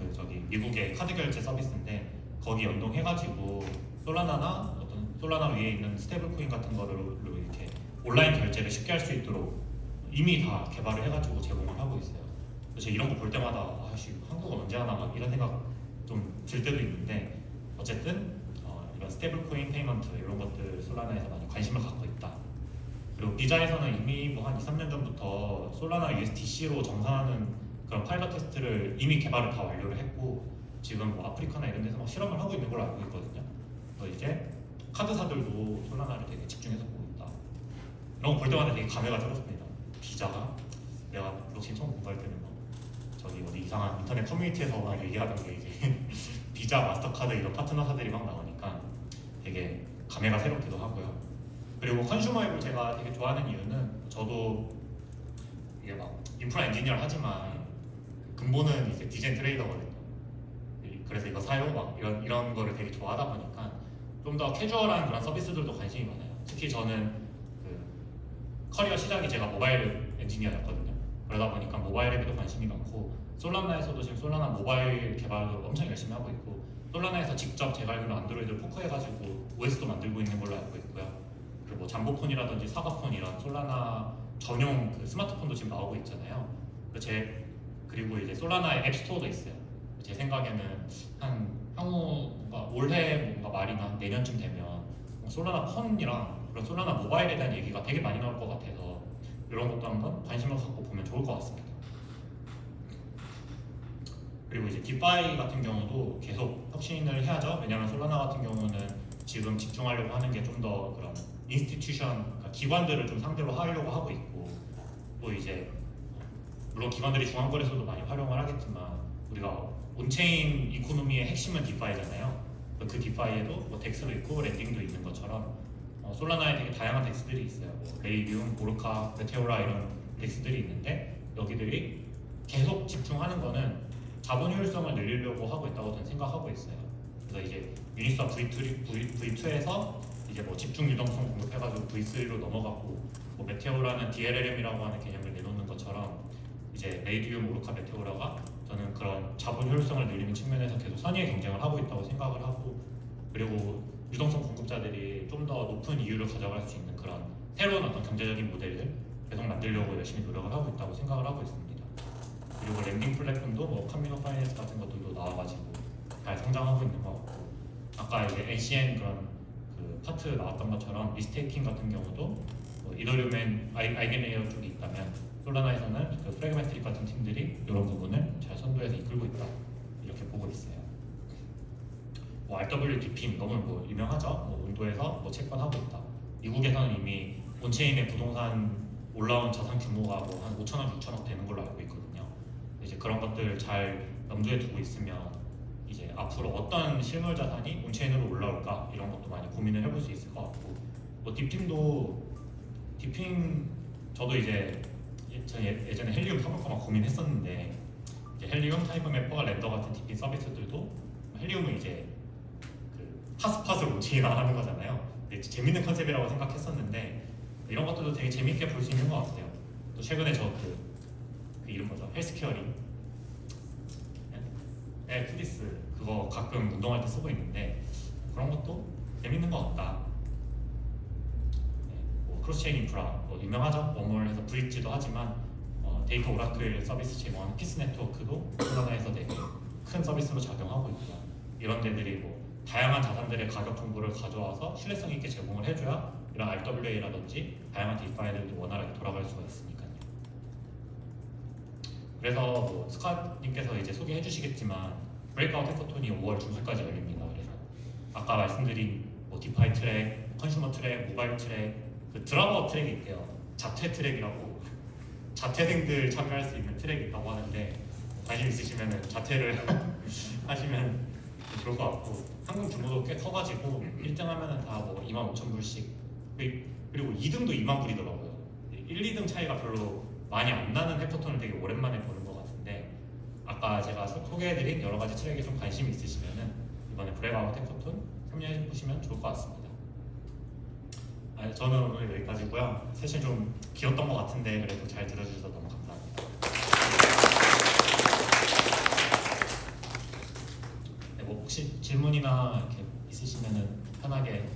미국의 카드 결제 서비스인데 거기 연동해가지고 솔라나나 솔라나 위에 있는 스테이블 코인 같은 거로 이렇게 온라인 결제를 쉽게 할 수 있도록 이미 다 개발을 해가지고 제공을 하고 있어요. 그래서 제가 이런 거 볼 때마다 한국은 언제 하나 막 이런 생각 좀 들 때도 있는데 어쨌든 이런 스테이블 코인 페이먼트 이런 것들 솔라나에서 많이 관심을 갖고 있다. 그리고 비자에서는 이미 뭐 한 2, 3년 전부터 솔라나 USDC로 정산하는 그런 파일럿 테스트를 이미 개발을 다 완료를 했고 지금 뭐 아프리카나 이런 데서 막 실험을 하고 있는 걸로 알고 있거든요. 그래서 이제 카드사들도 솔라나를 되게 집중해서 보고 있다. 이런 거 볼 때마다 되게 감회가 새롭습니다. 비자가 내가 블록체인 처음 공부할 때는 막 저기 어디 이상한 인터넷 커뮤니티에서 막 얘기하던 게 이제 비자, 마스터카드 이런 파트너사들이 막 나오니까 되게 감회가 새롭기도 하고요. 그리고 컨슈머 앱을 제가 되게 좋아하는 이유는 저도 이게 막 인프라 엔지니어를 하지만 근본은 이제 디자인 트레이더거든요. 그래서 이거 사요 막 이런 거를 되게 좋아하다 보니까 좀 더 캐주얼한 그런 서비스들도 관심이 많아요. 특히 저는 커리어 시작이 제가 모바일 엔지니어였거든요. 그러다 보니까 모바일 앱에도 관심이 많고 솔라나에서도 지금 솔라나 모바일 개발도 엄청 열심히 하고 있고 솔라나에서 직접 제가 알기로 안드로이드를 포커해가지고 OS도 만들고 있는 걸로 알고 있고요. 그리고 뭐 잠보폰이라든지 사과폰 이런 솔라나 전용 스마트폰도 지금 나오고 있잖아요. 그리고 이제 솔라나의 앱스토어도 있어요. 제 생각에는 향후 뭔가 올해 뭔가 말이나 내년쯤 되면 솔라나 폰이랑 그런 솔라나 모바일에 대한 얘기가 되게 많이 나올 것 같아서 이런 것도 한번 관심을 갖고 보면 좋을 것 같습니다. 그리고 이제 디파이 같은 경우도 계속 혁신을 해야죠. 왜냐하면 솔라나 같은 경우는 지금 집중하려고 하는 게 좀 더 그런 인스티튜션, 그러니까 기관들을 좀 상대로 하려고 하고 있고 또 이제 물론 기관들이 중앙거래소도 많이 활용을 하겠지만 우리가 온체인 이코노미의 핵심은 디파이잖아요. 그 디파이에도 뭐 덱스도 있고 랜딩도 있는 것처럼 솔라나에 되게 다양한 덱스들이 있어요. 뭐 레이디움, 오르카, 메테오라 이런 덱스들이 있는데 여기들이 계속 집중하는 거는 자본 효율성을 늘리려고 하고 있다고 저는 생각하고 있어요. 그래서 이제 유니스와 V2에서 이제 뭐 집중 유동성 공급해가지고 V3로 넘어갔고 뭐 메테오라는 DLLM이라고 하는 개념을 내놓는 것처럼 이제 레이디움, 오르카, 메테오라가 저는 그런 자본 효율성을 늘리는 측면에서 계속 선의의 경쟁을 하고 있다고 생각을 하고 그리고 유동성 공급자들이 좀 더 높은 이율을 가져갈 수 있는 그런 새로운 어떤 경제적인 모델을 계속 만들려고 열심히 노력을 하고 있다고 생각을 하고 있습니다. 그리고 랜딩 플랫폼도 뭐 카미노 파이낸스 같은 것들도 나와가지고 잘 성장하고 있는 것 같고 아까 이제 NCN 그런 파트 나왔던 것처럼 리스테이킹 같은 경우도 뭐 이더리움엔 아이겐레이어 쪽이 있다면 솔라나에서는 프래그마틱 같은 팀들이 이런 부분을 잘 선도해서 이끌고 있다 이렇게 보고 있어요. 뭐 RWDP 너무 뭐 유명하죠. 뭐 온도에서 뭐 채권하고 있다. 미국에서는 이미 온체인의 부동산 올라온 자산 규모가 뭐 한 5천억, 6천억 되는 걸로 알고 있거든요. 이제 그런 것들 잘 염두에 두고 있으면 이제 앞으로 어떤 실물 자산이 온체인으로 올라올까 이런 것도 많이 고민을 해볼 수 있을 것 같고, 뭐 디핑 저도 이제 예전에 헬리움 사볼까 막 고민했었는데, 이제 헬리움, 타이거 매퍼, 렌더 같은 디핑 서비스들도 헬리움은 이제 그 핫스팟을 온체인화하는 거잖아요. 재밌는 컨셉이라고 생각했었는데 이런 것들도 되게 재밌게 볼 수 있는 것 같아요. 또 최근에 그 이름 뭐죠? 헬스케어링, 네, 쿠디스 그거 가끔 운동할 때 쓰고 있는데 그런 것도 재밌는 것 같다. 네, 뭐 크로스체인 인프라 뭐 유명하죠. 웜홀에서 브릿지도 하지만 데이터 오라클 서비스 제공하는 피스 네트워크도 우리나라에서 되게 큰 서비스로 작용하고 있고요. 이런 데들이 뭐 다양한 자산들의 가격 정보를 가져와서 신뢰성 있게 제공을 해줘야 이런 RWA라든지 다양한 디파이들도 원활하게 돌아갈 수가 있으니까요. 그래서 뭐 스카님께서 이제 소개해 주시겠지만 브레이크아웃 해커톤이 5월 중순까지 열립니다. 그래서 아까 말씀드린 뭐 디파이 트랙, 컨슈머 트랙, 모바일 트랙, 그 드랍아웃 트랙이 있대요. 자퇴 트랙이라고 자퇴생들 참여할 수 있는 트랙이 있다고 하는데 관심 있으시면 자퇴를 하시면 좋을 것 같고, 상금 규모도 꽤 커가지고 1등 하면은 다 뭐 25,000불씩, 그리고 2등도 2만 불이더라고요. 1, 2등 차이가 별로 많이 안 나는 해커톤을 되게 오랜만에 보는 것 같은데, 아까 제가 소개해드린 여러 가지 트랙에 좀 관심이 있으시면은 이번에 브레이크아웃 해커톤 참여해 보시면 좋을 것 같습니다. 저는 오늘 여기까지고요. 세션 좀 길었던 것 같은데 그래도 잘 들어주셔서 너무 감사합니다. 네, 뭐 혹시 질문이나 이렇게 있으시면은 편하게